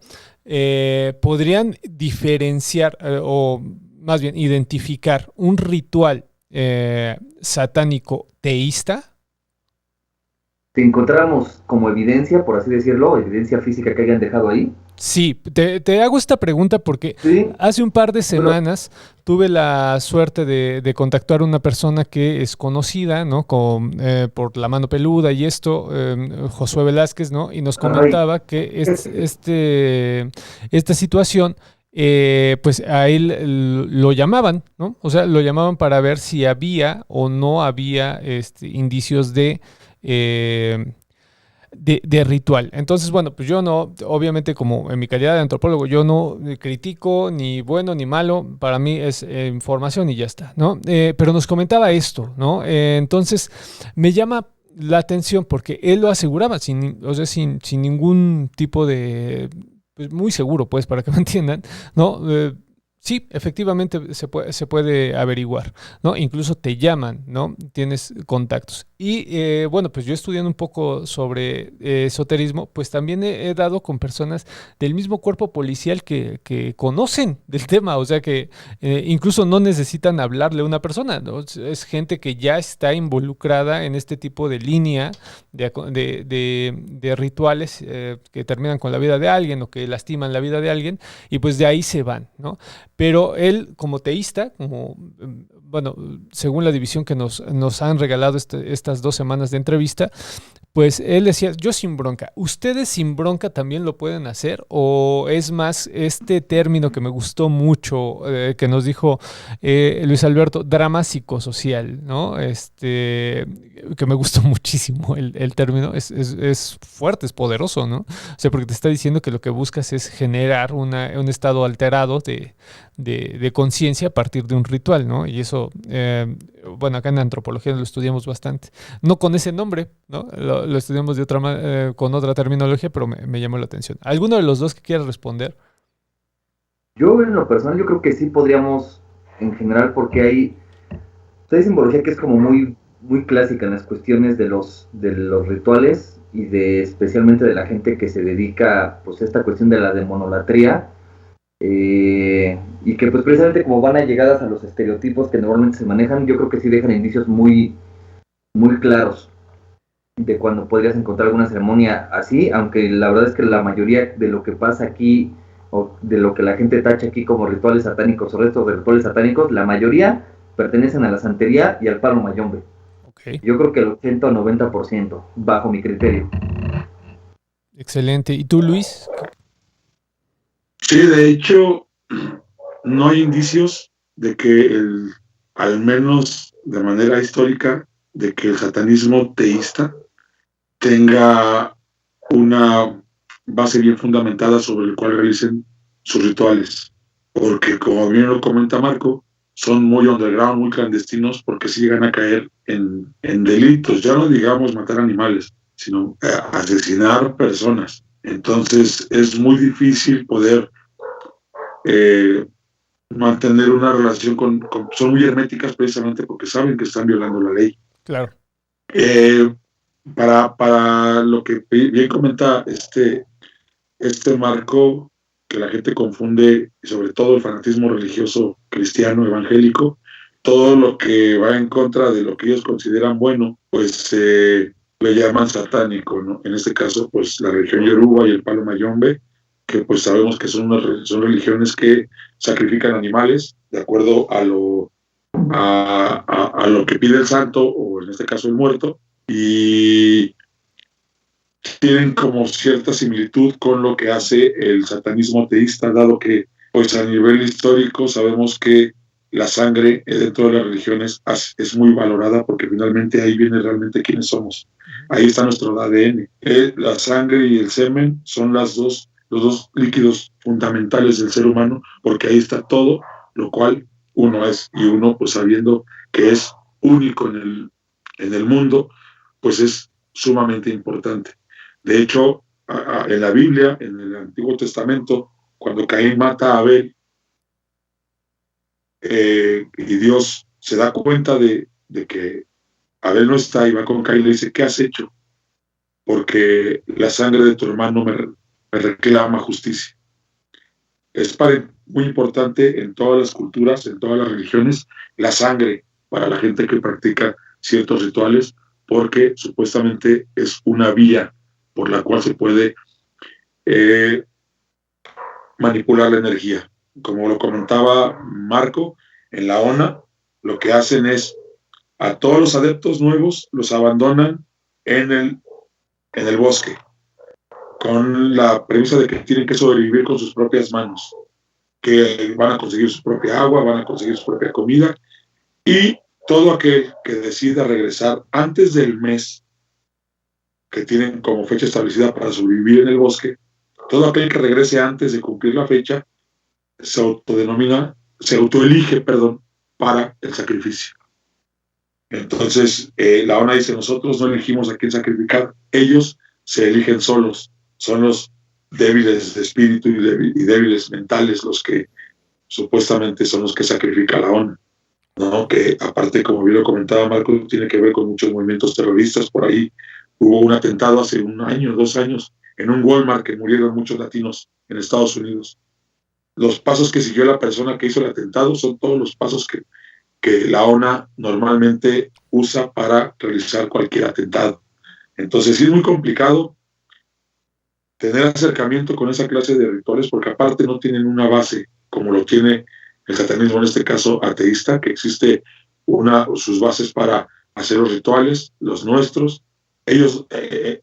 ¿podrían diferenciar o más bien identificar un ritual satánico teísta? Si encontráramos como evidencia, por así decirlo, evidencia física que hayan dejado ahí. Sí, te hago esta pregunta porque Sí, hace un par de semanas tuve la suerte de contactar a una persona que es conocida, ¿no? Por La Mano Peluda y esto, Josué Velázquez, ¿no? Y nos comentaba que esta situación, pues a él lo llamaban, ¿no? O sea, lo llamaban para ver si había o no había indicios de ritual. Entonces, bueno, pues yo no, obviamente, como en mi calidad de antropólogo, yo no critico ni bueno ni malo, para mí es información y ya está, ¿no? Pero nos comentaba esto, ¿no? Entonces, me llama la atención porque él lo aseguraba o sea, sin ningún tipo de, pues muy seguro, pues, para que me entiendan, ¿no? Sí, efectivamente se puede averiguar, ¿no? Incluso te llaman, ¿no? Tienes contactos. Y bueno, pues yo estudiando un poco sobre esoterismo, pues también he dado con personas del mismo cuerpo policial que conocen del tema, o sea que incluso no necesitan hablarle a una persona, ¿no? Es gente que ya está involucrada en este tipo de línea de rituales que terminan con la vida de alguien o que lastiman la vida de alguien, y pues de ahí se van, ¿no? Pero él, como teísta, bueno, según la división que nos han regalado estas 2 semanas de entrevista, pues él decía, yo sin bronca. ¿Ustedes sin bronca también lo pueden hacer? ¿O es más este término que me gustó mucho, que nos dijo Luis Alberto, drama psicosocial, ¿no? Que me gustó muchísimo el término. Es fuerte, es poderoso, ¿no? O sea, porque te está diciendo que lo que buscas es generar un estado alterado de conciencia a partir de un ritual, ¿no? Y eso, bueno, acá en antropología lo estudiamos bastante. No con ese nombre, ¿no? Lo estudiamos con otra terminología, pero me llamó la atención. ¿Alguno de los dos que quiera responder? Yo, en lo personal, yo creo que sí podríamos, en general, porque hay simbología que es como muy, muy clásica en las cuestiones de los rituales y especialmente de la gente que se dedica, pues, a esta cuestión de la demonolatría, y que, pues, precisamente como van allegadas a los estereotipos que normalmente se manejan, yo creo que sí dejan indicios muy, muy claros de cuando podrías encontrar alguna ceremonia así, aunque la verdad es que la mayoría de lo que pasa aquí, o de lo que la gente tacha aquí como rituales satánicos o restos de rituales satánicos, la mayoría pertenecen a la santería y al palo mayombe. Okay. Yo creo que el 80 o 90%, bajo mi criterio. Excelente. ¿Y tú, Luis? Sí, de hecho, no hay indicios de que al menos de manera histórica, de que el satanismo teísta tenga una base bien fundamentada sobre el cual realicen sus rituales. Porque, como bien lo comenta Marco, son muy underground, muy clandestinos, porque sí llegan a caer en delitos, ya no digamos matar animales, sino asesinar personas. Entonces es muy difícil poder mantener una relación son muy herméticas precisamente porque saben que están violando la ley. Claro. Para lo que bien comenta este Marco, que la gente confunde, sobre todo el fanatismo religioso cristiano evangélico, todo lo que va en contra de lo que ellos consideran bueno, pues le llaman satánico, ¿no? En este caso, pues la religión yoruba y el palo mayombe, que pues sabemos que son religiones que sacrifican animales de acuerdo a lo que pide el santo, o en este caso el muerto, y tienen como cierta similitud con lo que hace el satanismo teísta, dado que pues a nivel histórico sabemos que la sangre dentro de las religiones es muy valorada, porque finalmente ahí viene realmente quiénes somos. Ahí está nuestro ADN. La sangre y el semen son los dos líquidos fundamentales del ser humano, porque ahí está todo lo cual uno es, y uno, pues sabiendo que es único en el mundo, pues es sumamente importante. De hecho, en la Biblia, en el Antiguo Testamento, cuando Caín mata a Abel, y Dios se da cuenta de que Abel no está, y va con Caín y le dice, ¿qué has hecho? Porque la sangre de tu hermano me reclama justicia. Es muy importante en todas las culturas, en todas las religiones, la sangre para la gente que practica ciertos rituales, porque supuestamente es una vía por la cual se puede manipular la energía. Como lo comentaba Marco, en la ONA lo que hacen es a todos los adeptos nuevos los abandonan en el bosque, con la premisa de que tienen que sobrevivir con sus propias manos, que van a conseguir su propia agua, van a conseguir su propia comida, y todo aquel que decida regresar antes del mes que tienen como fecha establecida para sobrevivir en el bosque, todo aquel que regrese antes de cumplir la fecha se autoelige para el sacrificio. Entonces, la ONA dice, nosotros no elegimos a quién sacrificar, ellos se eligen solos, son los débiles de espíritu y débiles mentales los que supuestamente son los que sacrifica la ONU, ¿no? Que aparte, como bien lo comentaba Marco, tiene que ver con muchos movimientos terroristas. Por ahí hubo un atentado hace 1 año, 2 años, en un Walmart que murieron muchos latinos en Estados Unidos. Los pasos que siguió la persona que hizo el atentado son todos los pasos que la ONU normalmente usa para realizar cualquier atentado. Entonces sí es muy complicado tener acercamiento con esa clase de rituales, porque aparte no tienen una base como lo tiene el satanismo, en este caso ateísta, que existe sus bases para hacer los rituales, los nuestros. Ellos,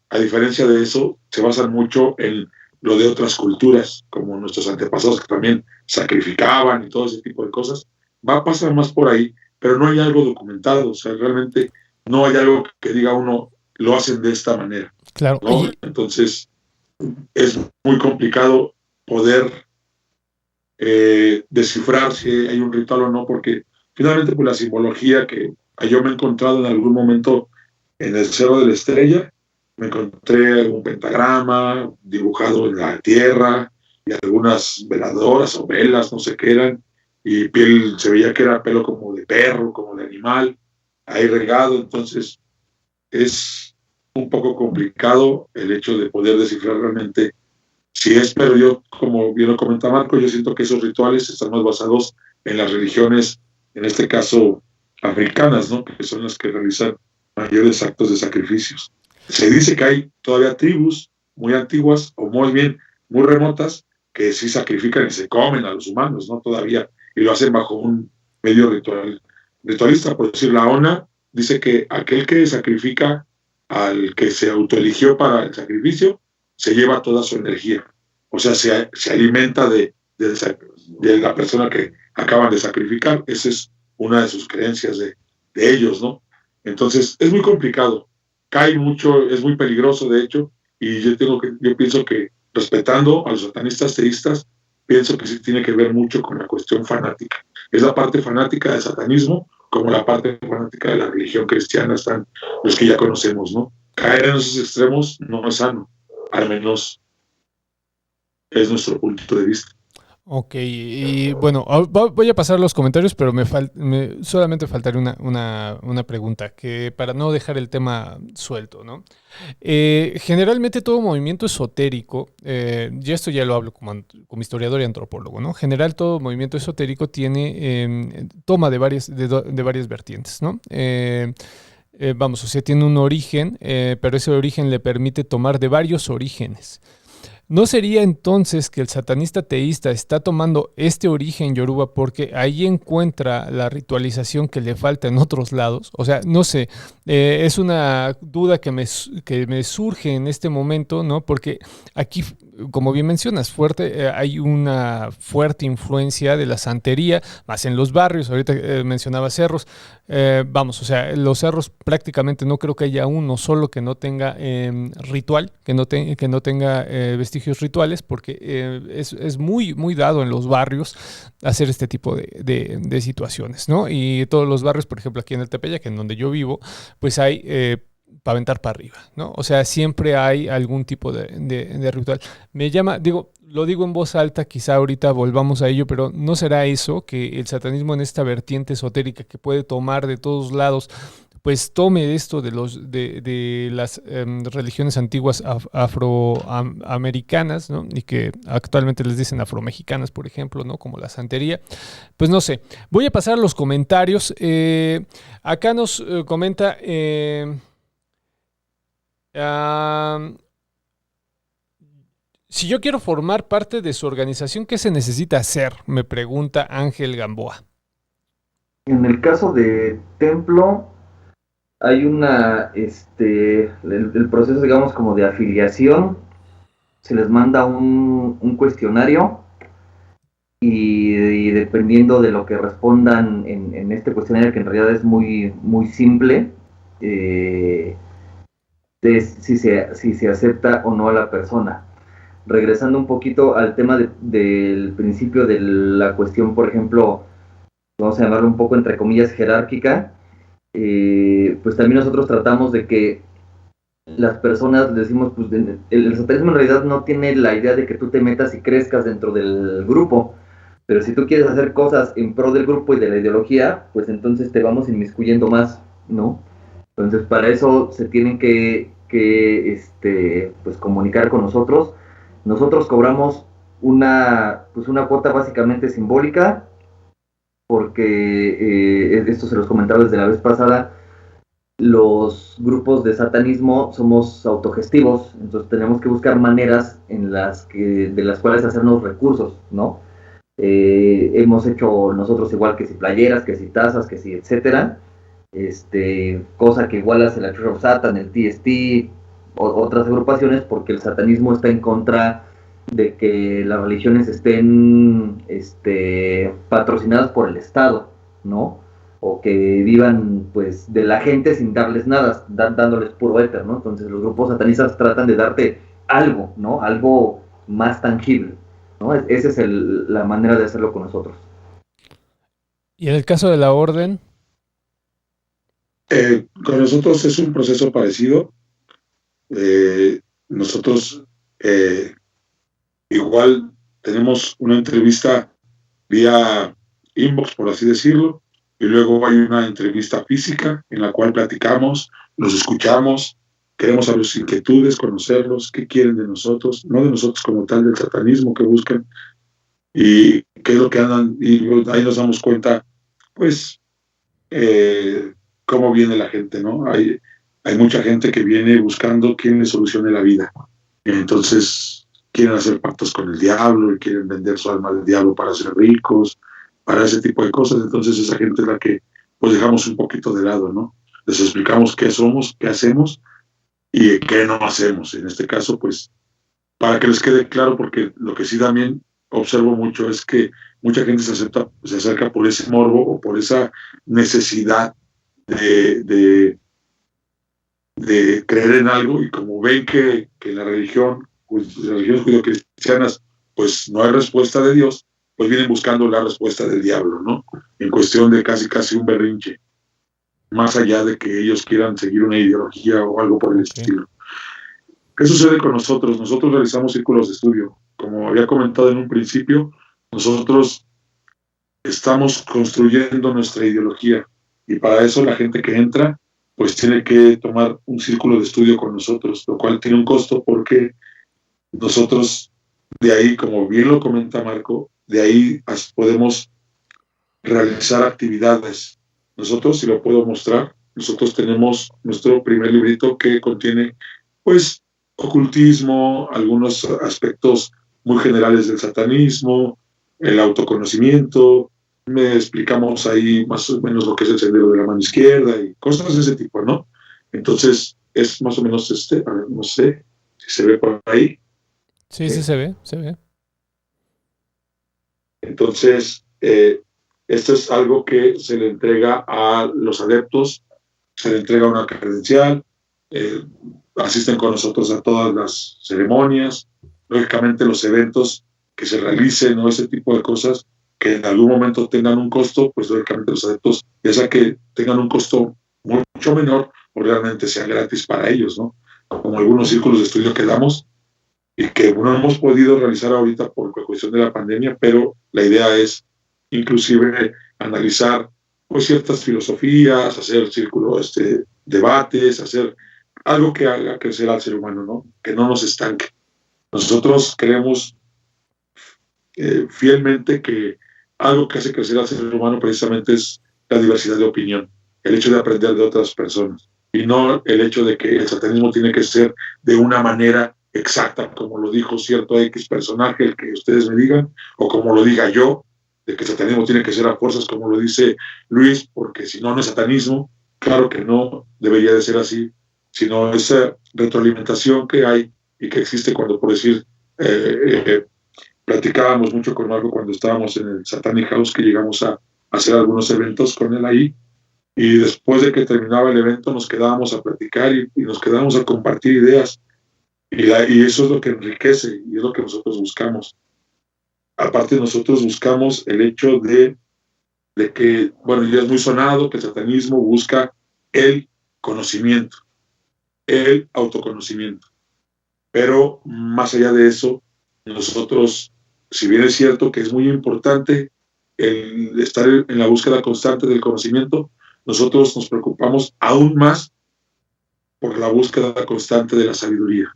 a diferencia de eso, se basan mucho en lo de otras culturas, como nuestros antepasados que también sacrificaban y todo ese tipo de cosas. Va a pasar más por ahí, pero no hay algo documentado, o sea, realmente no hay algo que diga uno, lo hacen de esta manera. Claro. ¿No? Entonces, es muy complicado poder descifrar si hay un ritual o no, porque finalmente pues la simbología que yo me he encontrado en algún momento en el Cerro de la Estrella, me encontré un pentagrama dibujado en la tierra y algunas veladoras o velas, no sé qué eran, y piel, se veía que era pelo como de perro, como de animal, ahí regado. Entonces es un poco complicado el hecho de poder descifrar realmente si es, pero yo, como bien lo comenta Marco, yo siento que esos rituales están más basados en las religiones, en este caso africanas, ¿no? Que son las que realizan mayores actos de sacrificios. Se dice que hay todavía tribus muy antiguas, o muy bien, muy remotas, que sí sacrifican y se comen a los humanos, ¿no? Todavía, y lo hacen bajo un medio ritualista. Por decir, la ONA dice que aquel que sacrifica al que se autoeligió para el sacrificio, se lleva toda su energía, o sea, se alimenta de la persona que acaban de sacrificar. Esa es una de sus creencias de ellos, ¿no? Entonces, es muy complicado, cae mucho, es muy peligroso, de hecho, y yo pienso que, respetando a los satanistas teístas, pienso que sí tiene que ver mucho con la cuestión fanática. Es la parte fanática del satanismo, como la parte fanática de la religión cristiana, están los que ya conocemos, ¿no? Caer en esos extremos no es sano. Al menos es nuestro punto de vista. Ok, y bueno, voy a pasar los comentarios, pero solamente faltaría una pregunta, que para no dejar el tema suelto, ¿no? Generalmente todo movimiento esotérico, y esto ya lo hablo como historiador y antropólogo, ¿no? En general todo movimiento esotérico toma de varias vertientes, ¿no? Vamos, o sea, tiene un origen, pero ese origen le permite tomar de varios orígenes. ¿No sería entonces que el satanista teísta está tomando este origen yoruba porque ahí encuentra la ritualización que le falta en otros lados? O sea, no sé, es una duda que me surge en este momento, ¿no? Porque aquí, como bien mencionas, hay una fuerte influencia de la santería, más en los barrios. Ahorita mencionaba cerros. Vamos, o sea, los cerros prácticamente no creo que haya uno solo que no tenga ritual, que no tenga vestigios rituales, porque es muy, muy dado en los barrios hacer este tipo de situaciones, ¿no? Y todos los barrios, por ejemplo, aquí en el Tepeyac, en donde yo vivo, pues hay para aventar para arriba, ¿no? O sea, siempre hay algún tipo de ritual. Lo digo en voz alta, quizá ahorita volvamos a ello, pero ¿no será eso que el satanismo en esta vertiente esotérica que puede tomar de todos lados, pues tome esto de las religiones antiguas afroamericanas, ¿no? Y que actualmente les dicen afromexicanas, por ejemplo, ¿no? Como la santería? Pues no sé. Voy a pasar a los comentarios. Acá nos comenta... si yo quiero formar parte de su organización, ¿qué se necesita hacer? Me pregunta Ángel Gamboa. En el caso de Templo, hay el proceso, digamos, como de afiliación. Se les manda un cuestionario y dependiendo de lo que respondan en este cuestionario, que en realidad es muy, muy simple, si se acepta o no a la persona. Regresando un poquito al tema del principio de la cuestión, por ejemplo, vamos a llamarlo un poco entre comillas jerárquica, pues también nosotros tratamos de que las personas, decimos, pues el satanismo en realidad no tiene la idea de que tú te metas y crezcas dentro del grupo, Pero si tú quieres hacer cosas en pro del grupo y de la ideología, pues entonces te vamos inmiscuyendo más, ¿no? Entonces para eso se tienen que pues comunicar con nosotros. Nosotros cobramos pues una cuota básicamente simbólica, porque esto se los comentaba desde la vez pasada, los grupos de satanismo somos autogestivos, entonces tenemos que buscar maneras de las cuales hacernos recursos, ¿no? Hemos hecho nosotros igual que si playeras, que si tazas, que si etcétera, cosa que igual hace la Church of Satan, el TST, otras agrupaciones, porque el satanismo está en contra de que las religiones estén patrocinadas por el Estado, ¿no? O que vivan pues de la gente sin darles nada, dándoles puro éter, ¿no? Entonces los grupos satanistas tratan de darte algo, ¿no? Algo más tangible, ¿no? Esa es la manera de hacerlo con nosotros. Y en el caso de la orden, Con nosotros es un proceso parecido. Nosotros igual tenemos una entrevista vía inbox, por así decirlo, y luego hay una entrevista física en la cual platicamos, los escuchamos, queremos saber sus inquietudes, conocerlos, qué quieren de nosotros, no de nosotros como tal, del satanismo que buscan, y qué es lo que andan, y ahí nos damos cuenta, pues, cómo viene la gente, ¿no? Hay mucha gente que viene buscando quién le solucione la vida. Entonces, quieren hacer pactos con el diablo y quieren vender su alma al diablo para ser ricos, para ese tipo de cosas. Entonces, esa gente es la que pues dejamos un poquito de lado, ¿no? Les explicamos qué somos, qué hacemos y qué no hacemos. En este caso, pues, para que les quede claro, porque lo que sí también observo mucho es que mucha gente se acerca por ese morbo o por esa necesidad de creer en algo, y como ven que la religión, pues las religiones judio-cristianas, pues no hay respuesta de Dios, pues vienen buscando la respuesta del diablo, ¿no? En cuestión de casi un berrinche, más allá de que ellos quieran seguir una ideología o algo por el estilo. ¿Qué sucede con nosotros? Nosotros realizamos círculos de estudio. Como había comentado en un principio, nosotros estamos construyendo nuestra ideología, y para eso la gente que entra pues tiene que tomar un círculo de estudio con nosotros, lo cual tiene un costo, porque nosotros de ahí, como bien lo comenta Marco, de ahí podemos realizar actividades. Nosotros, si lo puedo mostrar, nosotros tenemos nuestro primer librito que contiene pues ocultismo, algunos aspectos muy generales del satanismo, el autoconocimiento, explicamos ahí más o menos lo que es el sendero de la mano izquierda y cosas de ese tipo, ¿no? Entonces, es más o menos a ver, no sé si se ve por ahí. Sí, sí se ve, se ve. Entonces, esto es algo que se le entrega a los adeptos, se le entrega una credencial, asisten con nosotros a todas las ceremonias, lógicamente los eventos que se realicen o ese tipo de cosas que en algún momento tengan un costo, pues lógicamente los adeptos, ya sea que tengan un costo mucho menor o realmente sea gratis para ellos, ¿no? Como algunos círculos de estudio que damos y que no hemos podido realizar ahorita por cuestión de la pandemia, pero la idea es inclusive analizar pues ciertas filosofías, hacer círculos, debates, hacer algo que haga crecer al ser humano, ¿no? Que no nos estanque. Nosotros creemos fielmente que algo que hace crecer al ser humano precisamente es la diversidad de opinión, el hecho de aprender de otras personas, y no el hecho de que el satanismo tiene que ser de una manera exacta, como lo dijo cierto X personaje, el que ustedes me digan, o como lo diga yo, de que el satanismo tiene que ser a fuerzas, como lo dice Luis, porque si no, no es satanismo. Claro que no debería de ser así, sino esa retroalimentación que hay y que existe cuando, por decir, platicábamos mucho con Marco cuando estábamos en el Satanic House, que llegamos a hacer algunos eventos con él ahí, y después de que terminaba el evento nos quedábamos a platicar y nos quedábamos a compartir ideas, y eso es lo que enriquece y es lo que nosotros buscamos. Aparte, nosotros buscamos el hecho de que, bueno, ya es muy sonado que el satanismo busca el conocimiento, el autoconocimiento, pero más allá de eso, nosotros si bien es cierto que es muy importante el estar en la búsqueda constante del conocimiento, nosotros nos preocupamos aún más por la búsqueda constante de la sabiduría,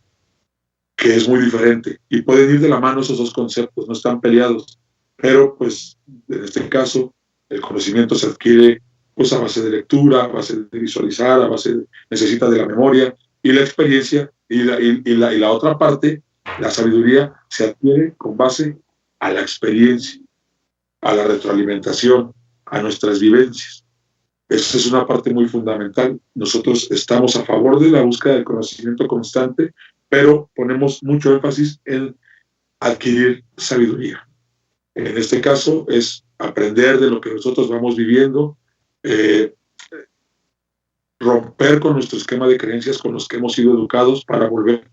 que es muy diferente. Y pueden ir de la mano esos dos conceptos, no están peleados. Pero, pues, en este caso, el conocimiento se adquiere pues, a base de lectura, a base de visualizar, necesita de la memoria y la experiencia. Y la otra parte, la sabiduría, se adquiere con base a la experiencia, a la retroalimentación, a nuestras vivencias. Esa es una parte muy fundamental. Nosotros estamos a favor de la búsqueda del conocimiento constante, pero ponemos mucho énfasis en adquirir sabiduría. En este caso es aprender de lo que nosotros vamos viviendo, romper con nuestro esquema de creencias con los que hemos sido educados para volver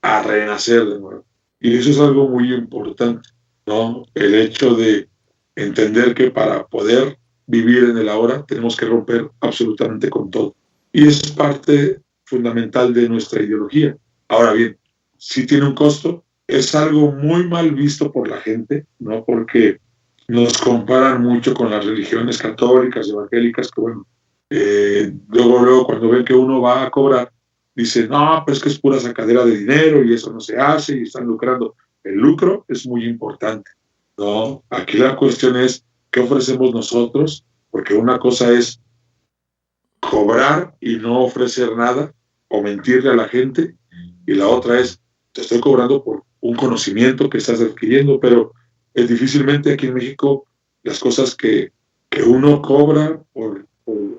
a renacer de nuevo. Y eso es algo muy importante, ¿no? El hecho de entender que para poder vivir en el ahora tenemos que romper absolutamente con todo. Y es parte fundamental de nuestra ideología. Ahora bien, sí tiene un costo, es algo muy mal visto por la gente, ¿no? Porque nos comparan mucho con las religiones católicas, evangélicas, que bueno, luego cuando ven que uno va a cobrar, dicen, no, pues que es pura sacadera de dinero y eso no se hace y están lucrando. El lucro es muy importante, ¿no? Aquí la cuestión es, ¿qué ofrecemos nosotros? Porque una cosa es cobrar y no ofrecer nada o mentirle a la gente, y la otra es, te estoy cobrando por un conocimiento que estás adquiriendo, pero es difícilmente aquí en México las cosas que uno cobra por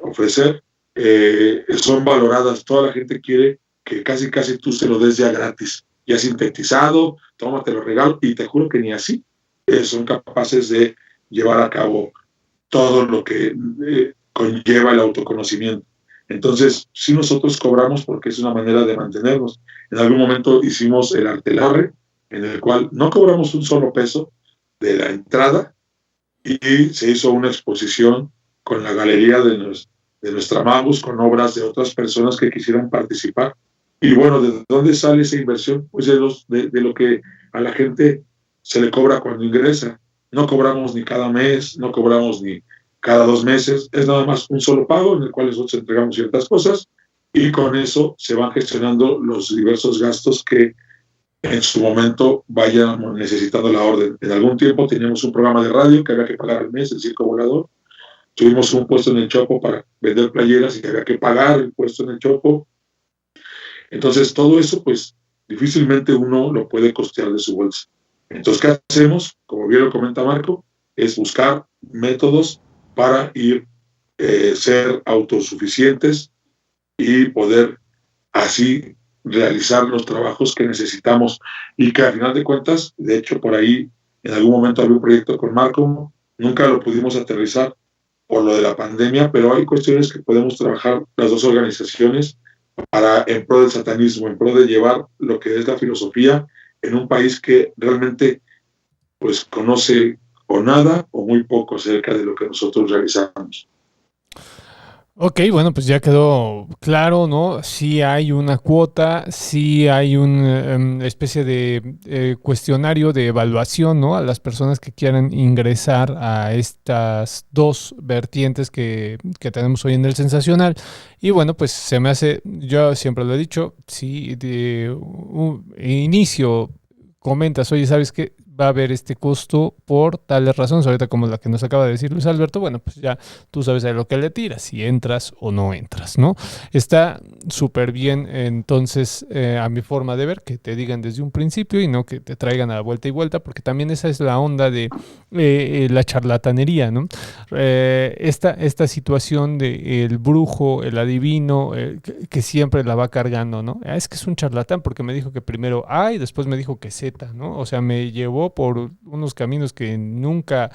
ofrecer son valoradas. Toda la gente quiere que casi tú se lo des ya gratis, ya sintetizado, tómate lo regalo, y te juro que ni así son capaces de llevar a cabo todo lo que conlleva el autoconocimiento. Entonces, sí, nosotros cobramos porque es una manera de mantenernos. En algún momento hicimos el artelarre, en el cual no cobramos un solo peso de la entrada, y se hizo una exposición con la galería de nuestra Magus, con obras de otras personas que quisieran participar. Y bueno, ¿de dónde sale esa inversión? Pues de lo que a la gente se le cobra cuando ingresa. No cobramos ni cada mes, no cobramos ni cada 2 meses, es nada más un solo pago en el cual nosotros entregamos ciertas cosas, y con eso se van gestionando los diversos gastos que en su momento vayan necesitando la orden. En algún tiempo teníamos un programa de radio que había que pagar al mes, el Circo Volador. Tuvimos un puesto en el Chopo para vender playeras y que había que pagar el puesto en el Chopo. Entonces, todo eso, pues, difícilmente uno lo puede costear de su bolsa. Entonces, ¿qué hacemos? Como bien lo comenta Marco, es buscar métodos para ser autosuficientes y poder así realizar los trabajos que necesitamos, y que al final de cuentas, de hecho por ahí en algún momento había un proyecto con Marco, nunca lo pudimos aterrizar por lo de la pandemia, pero hay cuestiones que podemos trabajar las dos organizaciones en pro del satanismo, en pro de llevar lo que es la filosofía en un país que realmente pues conoce o nada o muy poco acerca de lo que nosotros realizamos. Ok, bueno, pues ya quedó claro, ¿no? Sí hay una cuota, sí hay una especie de cuestionario de evaluación, ¿no? A las personas que quieran ingresar a estas dos vertientes que tenemos hoy en el Sensacional. Y bueno, pues se me hace, yo siempre lo he dicho, si de inicio comentas, oye, ¿sabes qué? Va a haber este costo por tales razones, ahorita como la que nos acaba de decir Luis Alberto, bueno, pues ya tú sabes a lo que le tiras, si entras o no entras, ¿no? Está súper bien, entonces, a mi forma de ver, que te digan desde un principio y no que te traigan a la vuelta y vuelta, porque también esa es la onda de la charlatanería, ¿no? Esta situación de el brujo, el adivino, que siempre la va cargando, ¿no? Es que es un charlatán porque me dijo que primero A y después me dijo que Z, ¿no? O sea, me llevó por unos caminos que nunca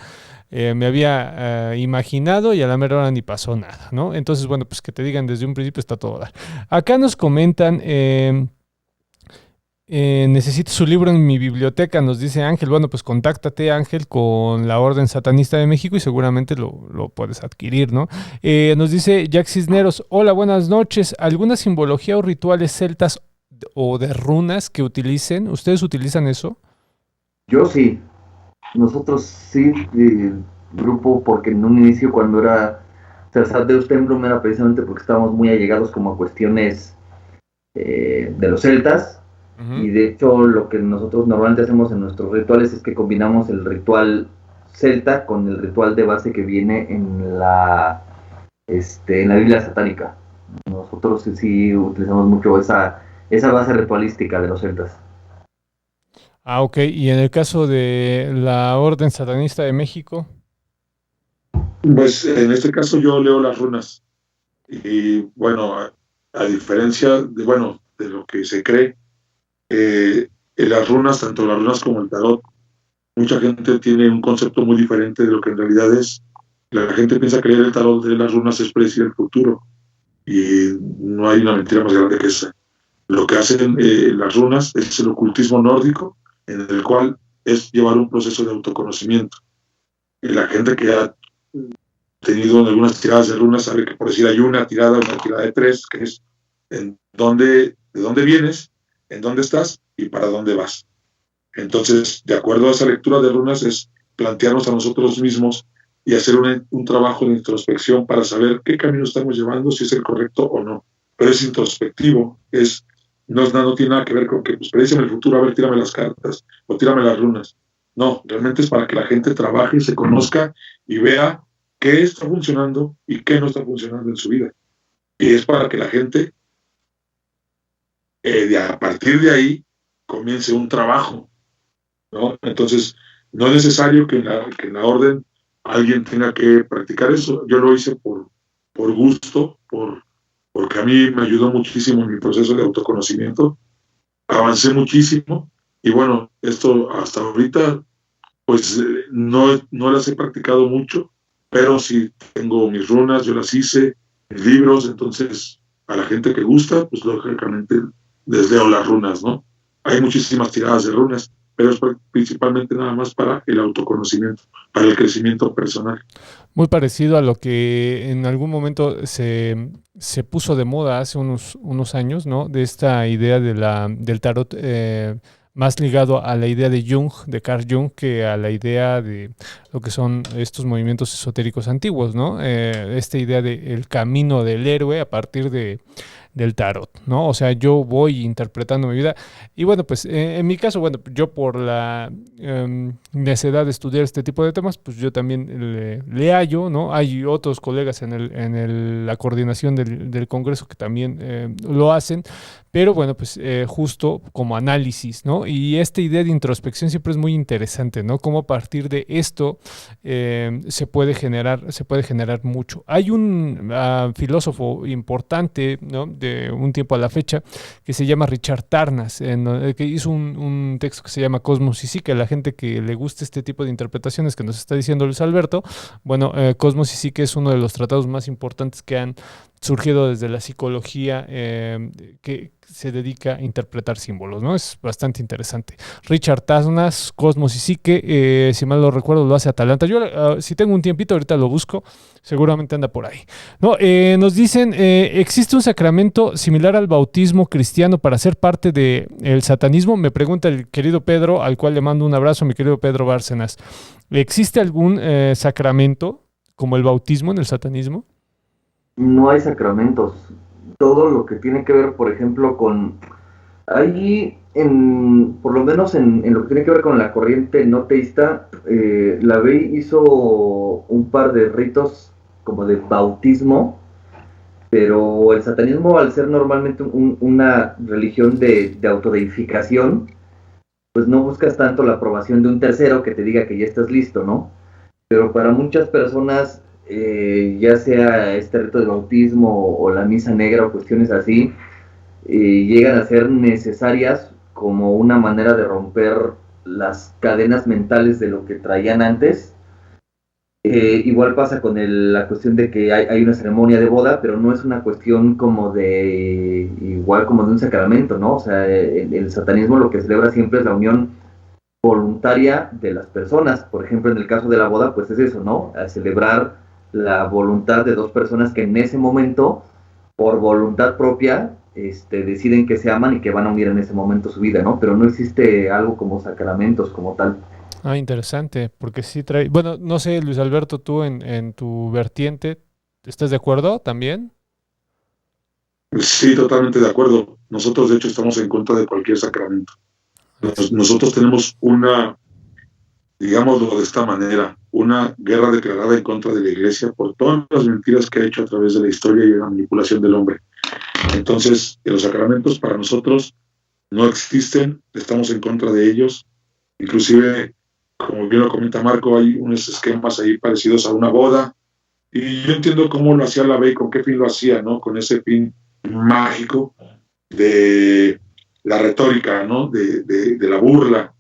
me había imaginado, y a la mera hora ni pasó nada, ¿no? Entonces, bueno, pues que te digan desde un principio está todo dar. Acá nos comentan, necesito su libro en mi biblioteca, nos dice Ángel. Bueno, pues contáctate, Ángel, con la Orden Satanista de México y seguramente lo puedes adquirir, ¿no? Nos dice Jack Cisneros, hola, buenas noches. ¿Alguna simbología o rituales celtas o de runas que utilicen? ¿Ustedes utilizan eso? Yo sí. Nosotros sí, grupo, porque en un inicio cuando era Cersat Deus Templum era precisamente porque estábamos muy allegados como a cuestiones de los celtas, y de hecho lo que nosotros normalmente hacemos en nuestros rituales es que combinamos el ritual celta con el ritual de base que viene en la Biblia satánica. Nosotros sí utilizamos mucho esa base ritualística de los celtas. Ah, ok. Y en el caso de la Orden Satanista de México. Pues en este caso yo leo las runas. Y bueno, a diferencia de lo que se cree, en las runas, tanto las runas como el tarot, mucha gente tiene un concepto muy diferente de lo que en realidad es. La gente piensa que leer el tarot de las runas es predecir el futuro. Y no hay una mentira más grande que esa. Lo que hacen las runas es el ocultismo nórdico, en el cual es llevar un proceso de autoconocimiento. Y la gente que ha tenido algunas tiradas de runas sabe que, por decir, hay una tirada de 3, que es de dónde vienes, en dónde estás y para dónde vas. Entonces, de acuerdo a esa lectura de runas, es plantearnos a nosotros mismos y hacer un trabajo de introspección para saber qué camino estamos llevando, si es el correcto o no. Pero es introspectivo, no tiene nada que ver con que, pues, predíceme el futuro, a ver, tírame las cartas o tírame las runas. No, realmente es para que la gente trabaje y se conozca y vea qué está funcionando y qué no está funcionando en su vida. Y es para que la gente, a partir de ahí, comience un trabajo, ¿no? Entonces, no es necesario que en la orden alguien tenga que practicar eso. Yo lo hice por gusto, porque a mí me ayudó muchísimo en mi proceso de autoconocimiento. Avancé muchísimo y bueno, esto hasta ahorita, pues no las he practicado mucho, pero sí tengo mis runas, yo las hice, mis libros, entonces a la gente que gusta, pues lógicamente les leo las runas, ¿no? Hay muchísimas tiradas de runas, pero es principalmente nada más para el autoconocimiento, para el crecimiento personal. Muy parecido a lo que en algún momento se puso de moda hace unos años, ¿no? De esta idea del tarot, más ligado a la idea de Jung, de Carl Jung, que a la idea de lo que son estos movimientos esotéricos antiguos, ¿no? Esta idea del camino del héroe a partir del tarot, ¿no? O sea, yo voy interpretando mi vida. Y bueno, pues en mi caso, bueno, yo por la necesidad de estudiar este tipo de temas, pues yo también le hallo, ¿no? Hay otros colegas en la coordinación del Congreso que también lo hacen, pero bueno, pues justo como análisis, ¿no? Y esta idea de introspección siempre es muy interesante, ¿no? Cómo a partir de esto se puede generar mucho. Hay un filósofo importante, ¿no? De un tiempo a la fecha, que se llama Richard Tarnas, que hizo un texto que se llama Cosmos y Psique. La gente que le gusta este tipo de interpretaciones que nos está diciendo Luis Alberto, bueno, Cosmos y Psique es uno de los tratados más importantes que han surgido desde la psicología que se dedica a interpretar símbolos, ¿no? Es bastante interesante. Richard Tarnas, Cosmos y Psique, si mal lo recuerdo, lo hace Atalanta. Yo, si tengo un tiempito, ahorita lo busco, seguramente anda por ahí. No, nos dicen, ¿existe un sacramento similar al bautismo cristiano para ser parte del satanismo? Me pregunta el querido Pedro, al cual le mando un abrazo, mi querido Pedro Bárcenas. ¿Existe algún sacramento como el bautismo en el satanismo? No hay sacramentos. Todo lo que tiene que ver, por ejemplo, con... Allí, por lo menos en lo que tiene que ver con la corriente no teísta, la BEI hizo un par de ritos como de bautismo, pero el satanismo, al ser normalmente una religión de autodeificación, pues no buscas tanto la aprobación de un tercero que te diga que ya estás listo, ¿no? Pero para muchas personas, ya sea este rito de bautismo o la misa negra o cuestiones así, llegan a ser necesarias como una manera de romper las cadenas mentales de lo que traían antes. Igual pasa con la cuestión de que hay una ceremonia de boda, pero no es una cuestión igual como de un sacramento, ¿no? O sea, el satanismo lo que celebra siempre es la unión voluntaria de las personas. Por ejemplo, en el caso de la boda, pues es eso, ¿no? A celebrar la voluntad de dos personas que en ese momento, por voluntad propia, deciden que se aman y que van a unir en ese momento su vida, ¿no? Pero no existe algo como sacramentos como tal. Ah, interesante, porque sí trae... Bueno, no sé, Luis Alberto, tú en tu vertiente, ¿estás de acuerdo también? Sí, totalmente de acuerdo. Nosotros, de hecho, estamos en contra de cualquier sacramento. Ex- Nosotros tenemos una, digámoslo de esta manera, una guerra declarada en contra de la Iglesia por todas las mentiras que ha hecho a través de la historia y la manipulación del hombre. Entonces, los sacramentos para nosotros no existen, estamos en contra de ellos. Inclusive, como bien lo comenta Marco, hay unos esquemas ahí parecidos a una boda. Y yo entiendo cómo lo hacía la ley, con qué fin lo hacía, ¿no? Con ese fin mágico de la retórica, ¿no? De la burla.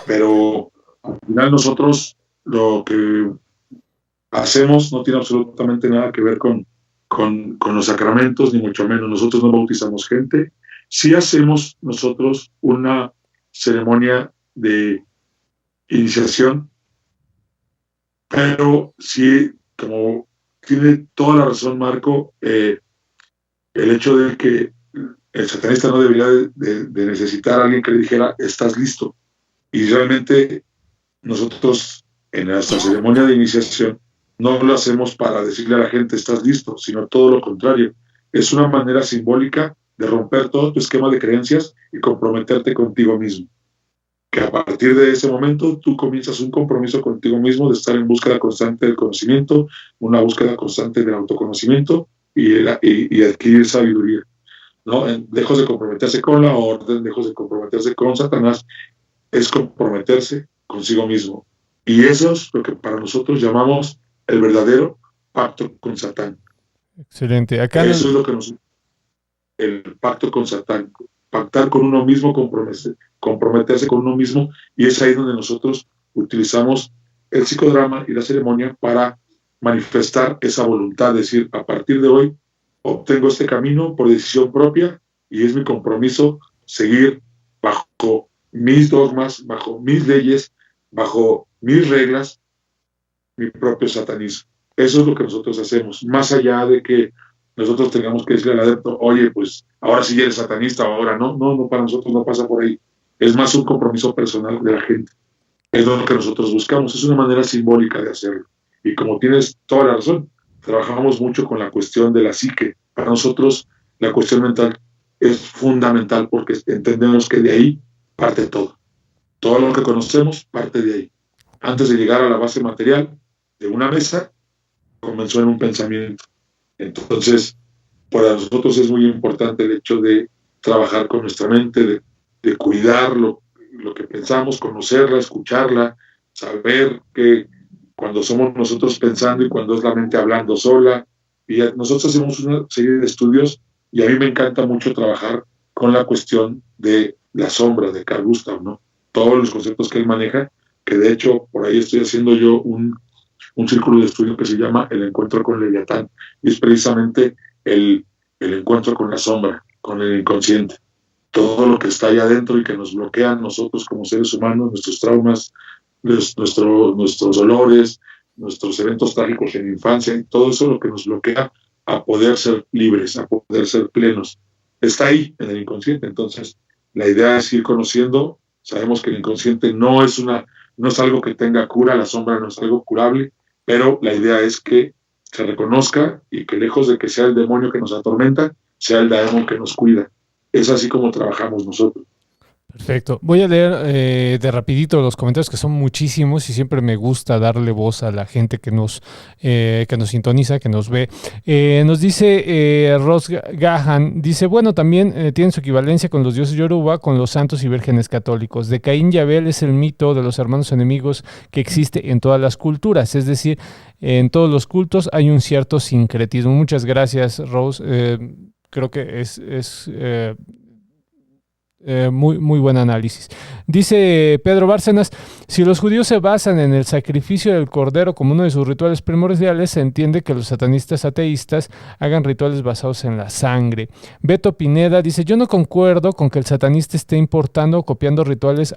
Pero al final nosotros lo que hacemos no tiene absolutamente nada que ver con los sacramentos, ni mucho menos. Nosotros no bautizamos gente. Sí hacemos nosotros una ceremonia de iniciación, pero sí, como tiene toda la razón Marco, el hecho de que el satanista no debería de necesitar a alguien que le dijera, estás listo. Y realmente nosotros en nuestra ceremonia de iniciación no lo hacemos para decirle a la gente, estás listo, sino todo lo contrario. Es una manera simbólica de romper todo tu esquema de creencias y comprometerte contigo mismo. Que a partir de ese momento tú comienzas un compromiso contigo mismo de estar en búsqueda constante del conocimiento, una búsqueda constante del autoconocimiento y adquirir sabiduría. ¿No? Lejos de comprometerse con la orden, lejos de comprometerse con Satanás, es comprometerse consigo mismo. Y eso es lo que para nosotros llamamos el verdadero pacto con Satán. Excelente. Acá Eso es lo que nos, el pacto con Satán, pactar con uno mismo, comprometerse con uno mismo, y es ahí donde nosotros utilizamos el psicodrama y la ceremonia para manifestar esa voluntad, de decir, a partir de hoy obtengo este camino por decisión propia y es mi compromiso seguir bajo mis dogmas, bajo mis leyes, bajo mis reglas, mi propio satanismo. Eso es lo que nosotros hacemos, más allá de que nosotros tengamos que decirle al adepto, oye, pues ahora sí eres satanista, ahora no, no, no, para nosotros no pasa por ahí. Es más un compromiso personal de la gente. Es lo que nosotros buscamos, es una manera simbólica de hacerlo. Y como tienes toda la razón, trabajamos mucho con la cuestión de la psique. Para nosotros la cuestión mental es fundamental porque entendemos que de ahí parte todo. Todo lo que conocemos parte de ahí. Antes de llegar a la base material de una mesa, comenzó en un pensamiento. Entonces, para nosotros es muy importante el hecho de trabajar con nuestra mente, de cuidar lo que pensamos, conocerla, escucharla, saber que cuando somos nosotros pensando y cuando es la mente hablando sola. Y nosotros hacemos una serie de estudios y a mí me encanta mucho trabajar con la cuestión de la sombra de Carl Gustav, ¿no? Todos los conceptos que él maneja, que de hecho por ahí estoy haciendo yo un círculo de estudio que se llama El Encuentro con Leviatán, y es precisamente el encuentro con la sombra, con el inconsciente, todo lo que está allá adentro y que nos bloquea a nosotros como seres humanos, nuestros traumas, nuestros dolores, nuestros eventos trágicos en infancia, y todo eso es lo que nos bloquea a poder ser libres, a poder ser plenos. Está ahí, en el inconsciente. Entonces, la idea es ir conociendo. Sabemos que el inconsciente no es algo que tenga cura, la sombra no es algo curable, pero la idea es que se reconozca y que lejos de que sea el demonio que nos atormenta, sea el demonio que nos cuida. Es así como trabajamos nosotros. Perfecto. Voy a leer de rapidito los comentarios que son muchísimos y siempre me gusta darle voz a la gente que nos sintoniza, que nos ve. Nos dice Ross Gahan, dice, bueno, también tienen su equivalencia con los dioses Yoruba, con los santos y vírgenes católicos. De Caín y Abel es el mito de los hermanos enemigos que existe en todas las culturas, es decir, en todos los cultos hay un cierto sincretismo. Muchas gracias, Rose. Creo que es muy buen análisis. Dice Pedro Bárcenas, si los judíos se basan en el sacrificio del cordero como uno de sus rituales primordiales, se entiende que los satanistas ateístas hagan rituales basados en la sangre. Beto Pineda dice, yo no concuerdo con que el satanista esté importando o copiando rituales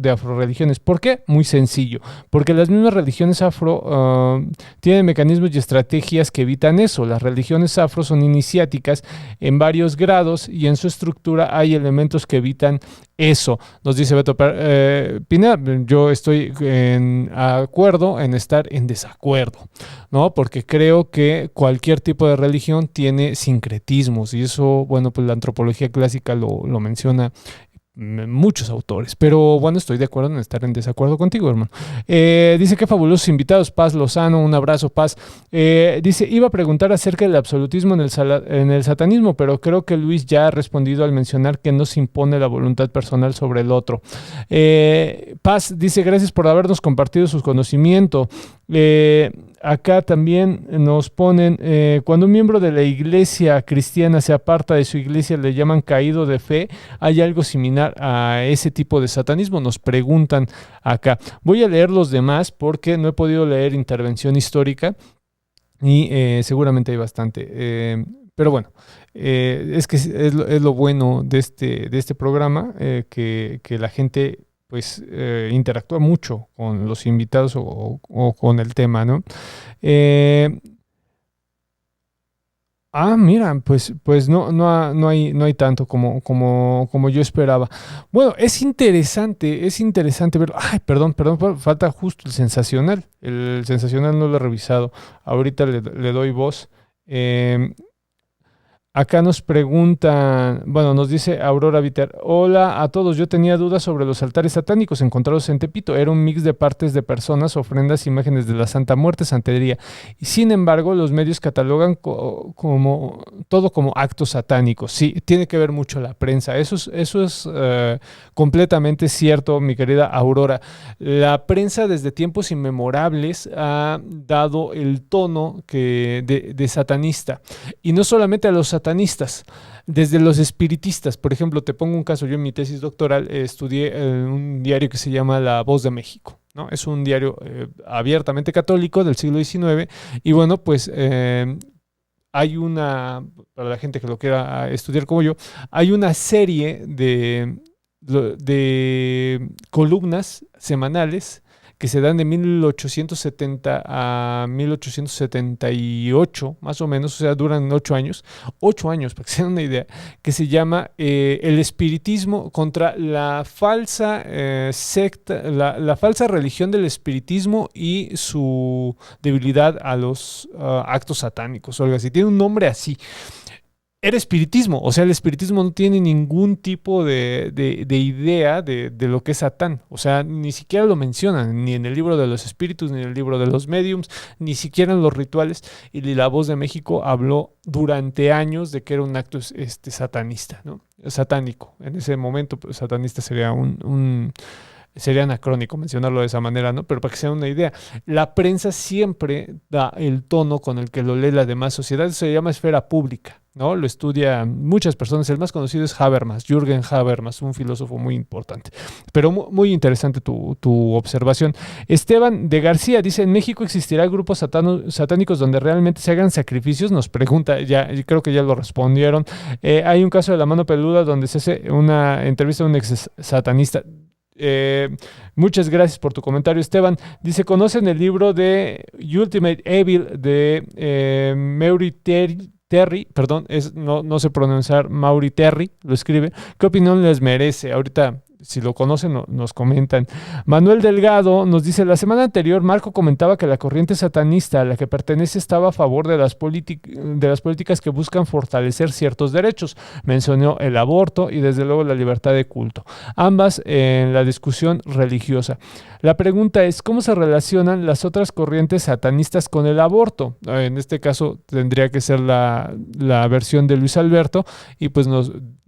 de afroreligiones. ¿Por qué? Muy sencillo, porque las mismas religiones afro tienen mecanismos y estrategias que evitan eso. Las religiones afro son iniciáticas en varios grados y en su estructura hay elementos que evitan Eso, nos dice Beto Pineda. Yo estoy en acuerdo en estar en desacuerdo, ¿no? Porque creo que cualquier tipo de religión tiene sincretismos y eso, bueno, pues la antropología clásica lo menciona muchos autores, pero bueno, estoy de acuerdo en estar en desacuerdo contigo, hermano. Dice que fabulosos invitados, Paz Lozano, un abrazo, Paz. Dice, iba a preguntar acerca del absolutismo en el satanismo, pero creo que Luis ya ha respondido al mencionar que no se impone la voluntad personal sobre el otro. Paz dice, gracias por habernos compartido sus conocimientos. Acá también nos ponen, cuando un miembro de la iglesia cristiana se aparta de su iglesia, le llaman caído de fe. ¿Hay algo similar a ese tipo de satanismo? Nos preguntan acá. Voy a leer los demás porque no he podido leer intervención histórica y seguramente hay bastante. Pero bueno, es que es lo bueno de este programa, que la gente pues interactúa mucho con los invitados o con el tema, ¿no? Mira, pues no hay tanto como yo esperaba. Bueno, es interesante ver. Ay, perdón, falta justo el sensacional. El sensacional no lo he revisado. Ahorita le doy voz. Acá nos preguntan, bueno, nos dice Aurora Viter, hola a todos, yo tenía dudas sobre los altares satánicos encontrados en Tepito, era un mix de partes de personas, ofrendas, imágenes de la Santa Muerte, santería, y sin embargo los medios catalogan todo como actos satánicos. Sí, tiene que ver mucho la prensa, eso es completamente cierto, mi querida Aurora. La prensa desde tiempos inmemorables ha dado el tono de satanista, y no solamente a los satanistas, desde los espiritistas. Por ejemplo, te pongo un caso, yo en mi tesis doctoral estudié un diario que se llama La Voz de México, ¿no? Es un diario abiertamente católico del siglo XIX y bueno, pues hay para la gente que lo quiera estudiar como yo, hay una serie de columnas semanales que se dan de 1870 a 1878, más o menos, o sea, duran 8 años, para que se den una idea, que se llama El espiritismo contra la falsa secta, la falsa religión del espiritismo y su debilidad a los actos satánicos, o algo así. Tiene un nombre así. Era espiritismo, o sea, el espiritismo no tiene ningún tipo de idea de lo que es Satán, o sea, ni siquiera lo mencionan, ni en el libro de los espíritus, ni en el libro de los mediums, ni siquiera en los rituales, y La Voz de México habló durante años de que era un acto satanista, ¿no? Satánico. En ese momento, pues, satanista sería sería anacrónico mencionarlo de esa manera, ¿no? Pero para que se den una idea, la prensa siempre da el tono con el que lo lee la demás sociedad, eso se llama esfera pública, ¿no? Lo estudian muchas personas, el más conocido es Habermas, Jürgen Habermas, un filósofo muy importante. Pero muy interesante tu observación. Esteban de García dice, ¿en México existirá grupos satánicos donde realmente se hagan sacrificios? Nos pregunta, ya creo que ya lo respondieron. Hay un caso de La Mano Peluda donde se hace una entrevista a un ex satanista. Muchas gracias por tu comentario, Esteban. Dice, ¿conocen el libro de Ultimate Evil de Maury Terry? Perdón, no sé pronunciar, Maury Terry, lo escribe. ¿Qué opinión les merece? Ahorita, si lo conocen, nos comentan. Manuel Delgado nos dice, la semana anterior Marco comentaba que la corriente satanista a la que pertenece estaba a favor de las políticas que buscan fortalecer ciertos derechos. Mencionó el aborto y desde luego la libertad de culto, ambas en la discusión religiosa. La pregunta es, ¿cómo se relacionan las otras corrientes satanistas con el aborto? En este caso tendría que ser la versión de Luis Alberto y pues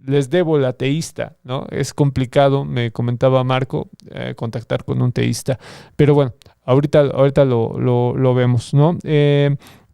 les debo la teísta, ¿no? Es complicado, me comentaba Marco, contactar con un teísta, pero bueno, ahorita lo vemos, ¿no?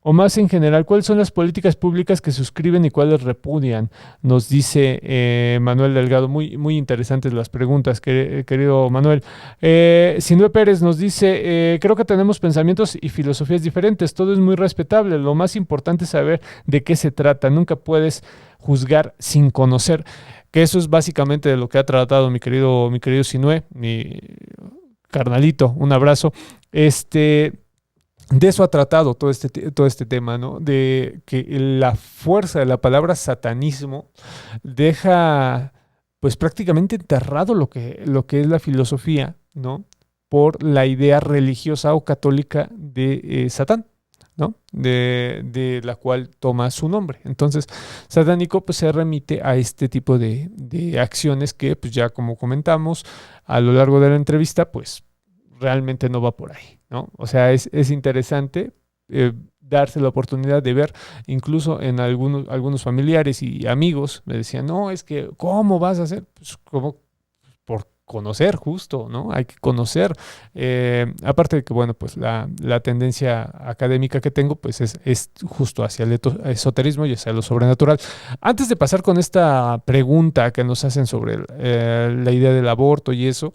O más en general, ¿cuáles son las políticas públicas que suscriben y cuáles repudian? Nos dice Manuel Delgado. Muy interesantes las preguntas, querido Manuel. Sinue Pérez nos dice, creo que tenemos pensamientos y filosofías diferentes, todo es muy respetable, lo más importante es saber de qué se trata, nunca puedes juzgar sin conocer, que eso es básicamente de lo que ha tratado mi querido Sinue, mi carnalito, un abrazo. De eso ha tratado todo este tema, ¿no? De que la fuerza de la palabra satanismo deja pues prácticamente enterrado lo que es la filosofía, ¿no? Por la idea religiosa o católica de Satán, ¿no? De la cual toma su nombre. Entonces, satánico pues se remite a este tipo de acciones que, pues ya como comentamos a lo largo de la entrevista, pues realmente no va por ahí, ¿no? O sea, es interesante darse la oportunidad de ver, incluso en algunos familiares y amigos me decían, no, es que, ¿cómo vas a hacer? Pues, ¿cómo? Por conocer justo, ¿no? Hay que conocer. Aparte de que, bueno, pues la tendencia académica que tengo, pues es justo hacia el esoterismo y hacia lo sobrenatural. Antes de pasar con esta pregunta que nos hacen sobre la idea del aborto y eso,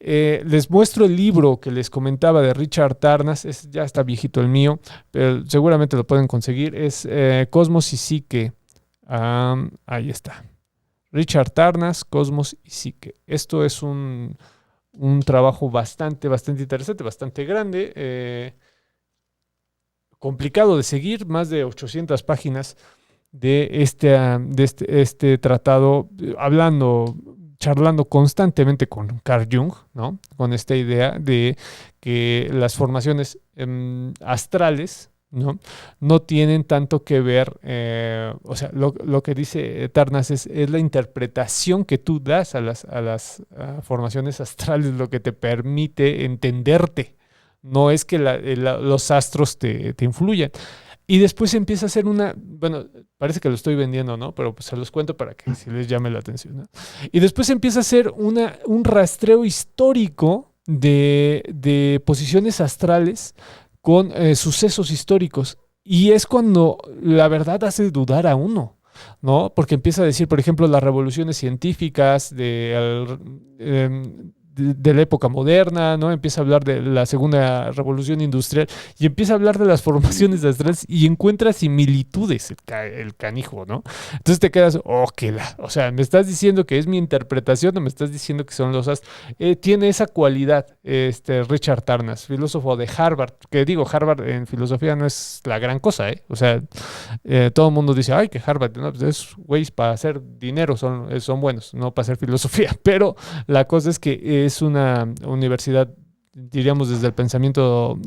les muestro el libro que les comentaba de Richard Tarnas, ya está viejito el mío, pero seguramente lo pueden conseguir, es Cosmos y Psique. Ahí está. Richard Tarnas, Cosmos y Psique. Esto es un trabajo bastante interesante, bastante grande, complicado de seguir, más de 800 páginas de este tratado, charlando constantemente con Carl Jung, ¿no? Con esta idea de que las formaciones astrales, no tienen tanto que ver, o sea, lo que dice Tarnas es la interpretación que tú das a las formaciones astrales, lo que te permite entenderte. No es que los astros te influyan. Y después empieza a hacer bueno, parece que lo estoy vendiendo, ¿no? Pero pues se los cuento para que si les llame la atención, ¿no? Y después empieza a hacer un rastreo histórico de posiciones astrales con sucesos históricos. Y es cuando la verdad hace dudar a uno, ¿no? Porque empieza a decir, por ejemplo, las revoluciones científicas de la época moderna, ¿no? Empieza a hablar de la segunda revolución industrial y empieza a hablar de las formaciones astrales y encuentra similitudes el canijo, ¿no? Entonces te quedas, o sea, ¿me estás diciendo que es mi interpretación o me estás diciendo que son los astros? Tiene esa cualidad Richard Tarnas, filósofo de Harvard, que digo, Harvard en filosofía no es la gran cosa, ¿eh? O sea, todo el mundo dice, ay, que Harvard, no, pues es güeyes para hacer dinero, son buenos, no para hacer filosofía, pero la cosa es que es una universidad, diríamos desde el pensamiento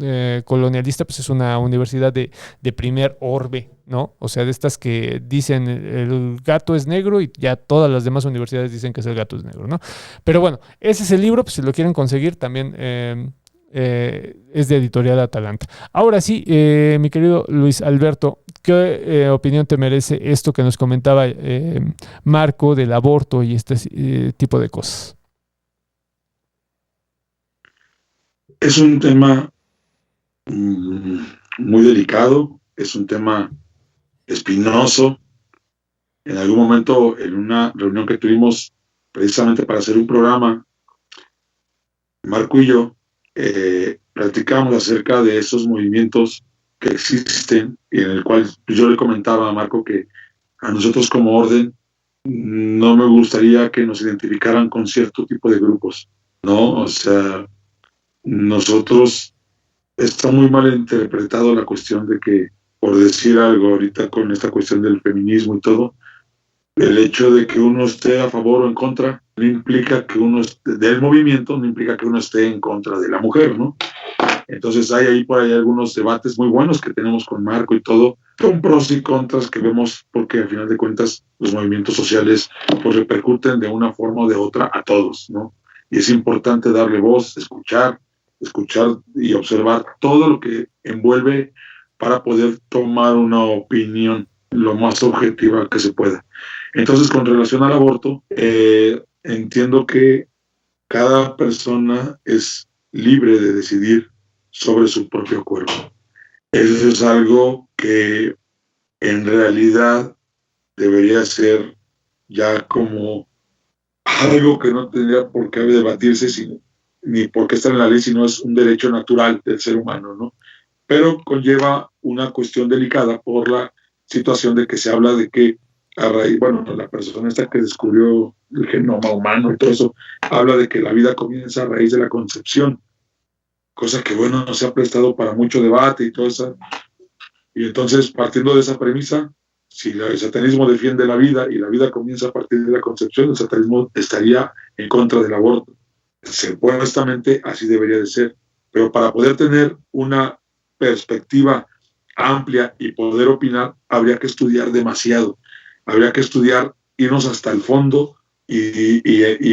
colonialista, pues es una universidad de primer orbe, ¿no? O sea, de estas que dicen el gato es negro y ya todas las demás universidades dicen que el gato es negro, ¿no? Pero bueno, ese es el libro, pues si lo quieren conseguir también es de Editorial Atalanta. Ahora sí, mi querido Luis Alberto, ¿qué opinión te merece esto que nos comentaba Marco del aborto y este tipo de cosas? Es un tema muy delicado, es un tema espinoso. En algún momento, en una reunión que tuvimos precisamente para hacer un programa, Marco y yo platicamos acerca de esos movimientos que existen y en el cual yo le comentaba a Marco que a nosotros como orden no me gustaría que nos identificaran con cierto tipo de grupos, ¿no? O sea, nosotros está muy mal interpretado la cuestión de que, por decir algo ahorita con esta cuestión del feminismo y todo, el hecho de que uno esté a favor o en contra no implica que uno del movimiento, no implica que uno esté en contra de la mujer, ¿no? Entonces hay ahí por ahí algunos debates muy buenos que tenemos con Marco y todo, con pros y contras que vemos porque al final de cuentas los movimientos sociales pues repercuten de una forma o de otra a todos, ¿no? Y es importante darle voz, escuchar y observar todo lo que envuelve para poder tomar una opinión lo más objetiva que se pueda. Entonces, con relación al aborto, entiendo que cada persona es libre de decidir sobre su propio cuerpo. Eso es algo que en realidad debería ser ya como algo que no tendría por qué debatirse ni por qué está en la ley, sino es un derecho natural del ser humano, ¿no? Pero conlleva una cuestión delicada por la situación de que se habla de que a raíz, bueno, la persona esta que descubrió el genoma humano y todo eso, habla de que la vida comienza a raíz de la concepción, cosa que, bueno, no se ha prestado para mucho debate y todo eso. Y entonces, partiendo de esa premisa, si el satanismo defiende la vida y la vida comienza a partir de la concepción, el satanismo estaría en contra del aborto. Supuestamente así debería de ser, pero para poder tener una perspectiva amplia y poder opinar, habría que estudiar demasiado, habría que estudiar, irnos hasta el fondo y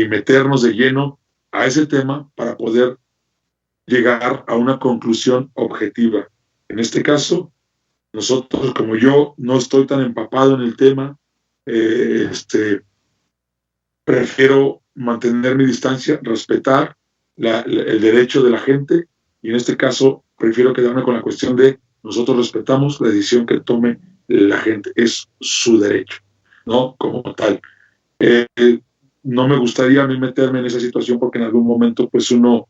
meternos de lleno a ese tema para poder llegar a una conclusión objetiva. En este caso, nosotros, como yo no estoy tan empapado en el tema, prefiero mantener mi distancia, respetar el derecho de la gente, y en este caso prefiero quedarme con la cuestión de nosotros respetamos la decisión que tome la gente, es su derecho, ¿no? Como tal. No me gustaría a mí meterme en esa situación porque en algún momento pues uno,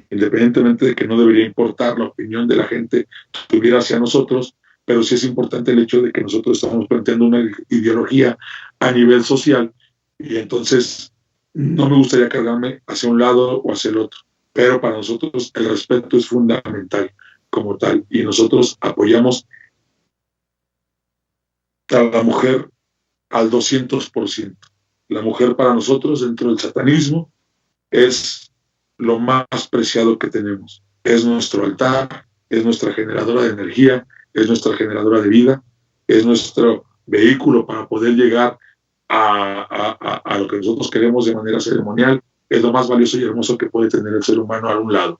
independientemente de que no debería importar la opinión de la gente tuviera hacia nosotros, pero sí es importante el hecho de que nosotros estamos planteando una ideología a nivel social, y entonces no me gustaría cargarme hacia un lado o hacia el otro, pero para nosotros el respeto es fundamental como tal, y nosotros apoyamos a la mujer al 200%. La mujer para nosotros dentro del satanismo es lo más preciado que tenemos. Es nuestro altar, es nuestra generadora de energía, es nuestra generadora de vida, es nuestro vehículo para poder llegar a lo que nosotros queremos de manera ceremonial. Es lo más valioso y hermoso que puede tener el ser humano a un lado.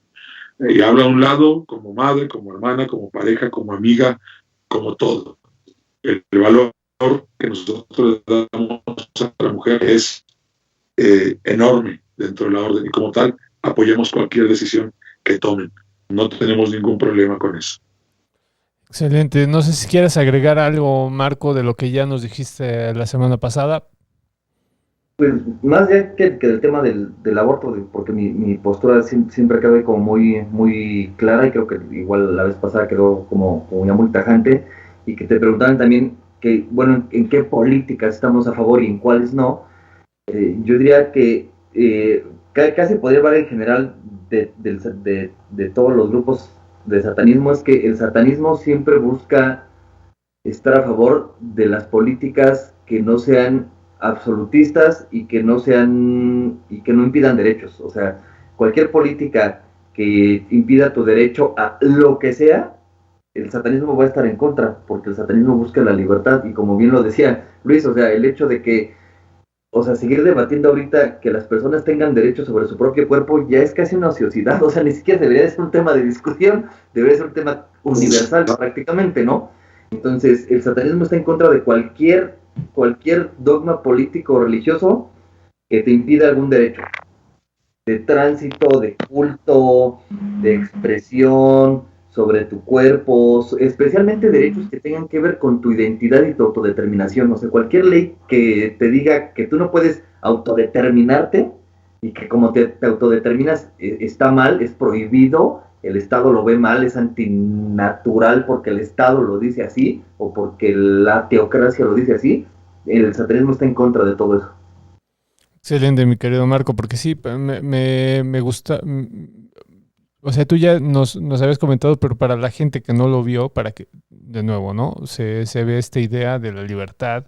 Y habla a un lado como madre, como hermana, como pareja, como amiga, como todo. El valor que nosotros le damos a la mujer es enorme dentro de la orden, y como tal apoyamos cualquier decisión que tomen. No tenemos ningún problema con eso. Excelente. No sé si quieres agregar algo, Marco, de lo que ya nos dijiste la semana pasada. Pues más ya que del tema del aborto, porque mi postura siempre quedó como muy clara, y creo que igual la vez pasada quedó como ya muy tajante, y que te preguntaban también que, bueno, en qué políticas estamos a favor y en cuáles no. Yo diría que casi podría hablar en general de todos los grupos de satanismo, es que el satanismo siempre busca estar a favor de las políticas que no sean absolutistas y que no impidan derechos. O sea, cualquier política que impida tu derecho a lo que sea, el satanismo va a estar en contra, porque el satanismo busca la libertad, y como bien lo decía Luis, o sea, el hecho de que, o sea, seguir debatiendo ahorita que las personas tengan derecho sobre su propio cuerpo ya es casi una ociosidad. O sea, ni siquiera debería ser un tema de discusión, debería ser un tema universal prácticamente, ¿no? Entonces, el satanismo está en contra de cualquier dogma político o religioso que te impida algún derecho de tránsito, de culto, de expresión sobre tu cuerpo, especialmente derechos que tengan que ver con tu identidad y tu autodeterminación. O sea, cualquier ley que te diga que tú no puedes autodeterminarte y que como te autodeterminas está mal, es prohibido, el Estado lo ve mal, es antinatural porque el Estado lo dice así o porque la teocracia lo dice así, el satanismo está en contra de todo eso. Excelente, mi querido Marco, porque sí, me gusta. O sea, tú ya nos habías comentado, pero para la gente que no lo vio, para que, de nuevo, ¿no? Se ve esta idea de la libertad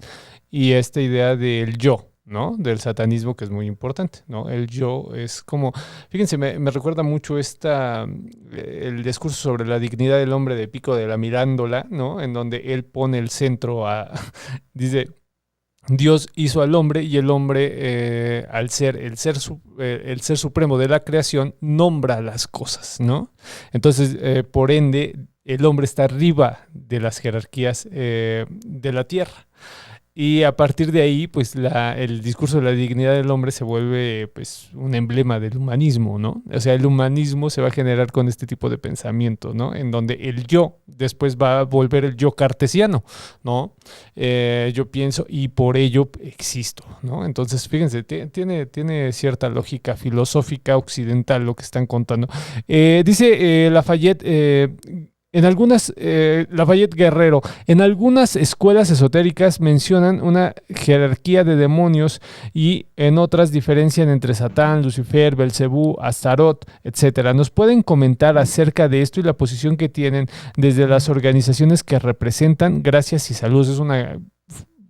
y esta idea del yo, ¿no? Del satanismo, que es muy importante, ¿no? El yo es como, fíjense, me recuerda mucho el discurso sobre la dignidad del hombre de Pico de la Mirándola, ¿no? En donde él pone el centro dice, Dios hizo al hombre, y el hombre, al ser el ser supremo de la creación, nombra las cosas, ¿no? Entonces, por ende, el hombre está arriba de las jerarquías de la tierra. Y a partir de ahí, pues el discurso de la dignidad del hombre se vuelve pues un emblema del humanismo, ¿no? O sea, el humanismo se va a generar con este tipo de pensamiento, ¿no? En donde el yo después va a volver el yo cartesiano, ¿no? Yo pienso y por ello existo, ¿no? Entonces, fíjense, tiene cierta lógica filosófica occidental lo que están contando. Dice Lafayette... Lafayette Guerrero, en algunas escuelas esotéricas mencionan una jerarquía de demonios, y en otras diferencian entre Satán, Lucifer, Belcebú, Astaroth, etc. ¿Nos pueden comentar acerca de esto y la posición que tienen desde las organizaciones que representan? Gracias y saludos. Es una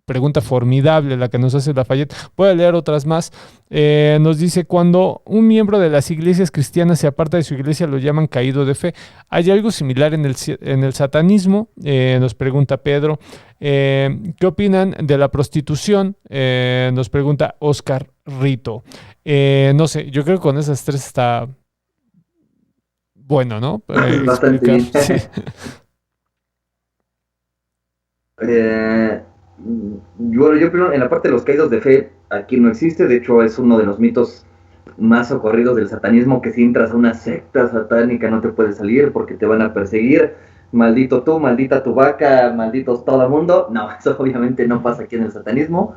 pregunta formidable la que nos hace Lafayette. Voy a leer otras más. Nos dice, cuando un miembro de las iglesias cristianas se aparta de su iglesia, lo llaman caído de fe. ¿Hay algo similar en el satanismo? Nos pregunta Pedro. ¿Qué opinan de la prostitución? Nos pregunta Oscar Rito. No sé, yo creo que con esas tres está bueno, ¿no? Bastante bien. Sí. Yo creo en la parte de los caídos de fe, aquí no existe. De hecho, es uno de los mitos más socorridos del satanismo, que si entras a una secta satánica no te puedes salir porque te van a perseguir. Maldito tú, maldita tu vaca, malditos todo el mundo. No, eso obviamente no pasa aquí en el satanismo,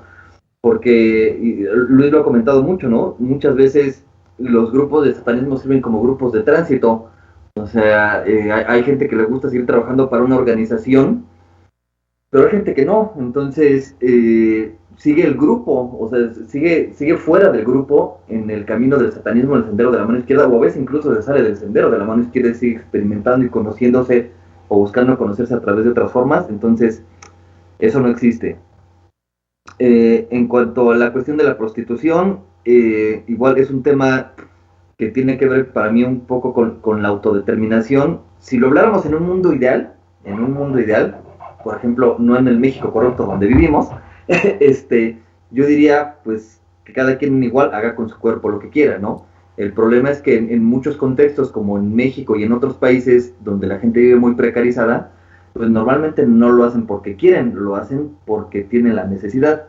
porque Luis lo ha comentado mucho, ¿no? Muchas veces los grupos de satanismo sirven como grupos de tránsito. O sea, hay gente que le gusta seguir trabajando para una organización, pero hay gente que no. Entonces sigue el grupo, o sea, sigue fuera del grupo en el camino del satanismo, en el sendero de la mano izquierda, o a veces incluso se sale del sendero de la mano izquierda y sigue experimentando y conociéndose o buscando conocerse a través de otras formas. Entonces eso no existe. En cuanto a la cuestión de la prostitución, igual es un tema que tiene que ver para mí un poco con la autodeterminación. Si lo habláramos en un mundo ideal, por ejemplo, no en el México corrupto donde vivimos, yo diría pues que cada quien igual haga con su cuerpo lo que quiera, ¿no? El problema es que en muchos contextos, como en México y en otros países donde la gente vive muy precarizada, pues normalmente no lo hacen porque quieren, lo hacen porque tienen la necesidad.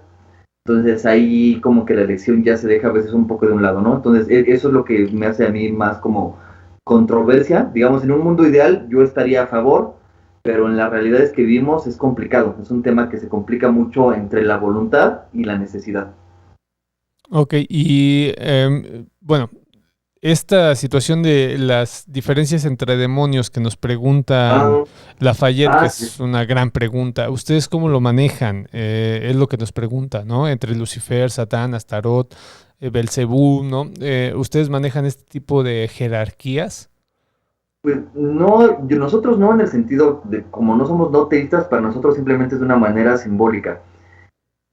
Entonces ahí como que la elección ya se deja a veces un poco de un lado, ¿no? Entonces eso es lo que me hace a mí más como controversia. Digamos, en un mundo ideal yo estaría a favor, pero en las realidades que vivimos es complicado. Es un tema que se complica mucho entre la voluntad y la necesidad. Ok, y bueno, esta situación de las diferencias entre demonios que nos pregunta Lafayette, que Sí. es una gran pregunta, ¿ustedes cómo lo manejan? Es lo que nos pregunta, ¿no? Entre Lucifer, Satán, Astarot, Belcebú, ¿no? ¿Ustedes manejan este tipo de jerarquías? Pues no, nosotros no, en el sentido de como no somos no teístas, para nosotros simplemente es de una manera simbólica.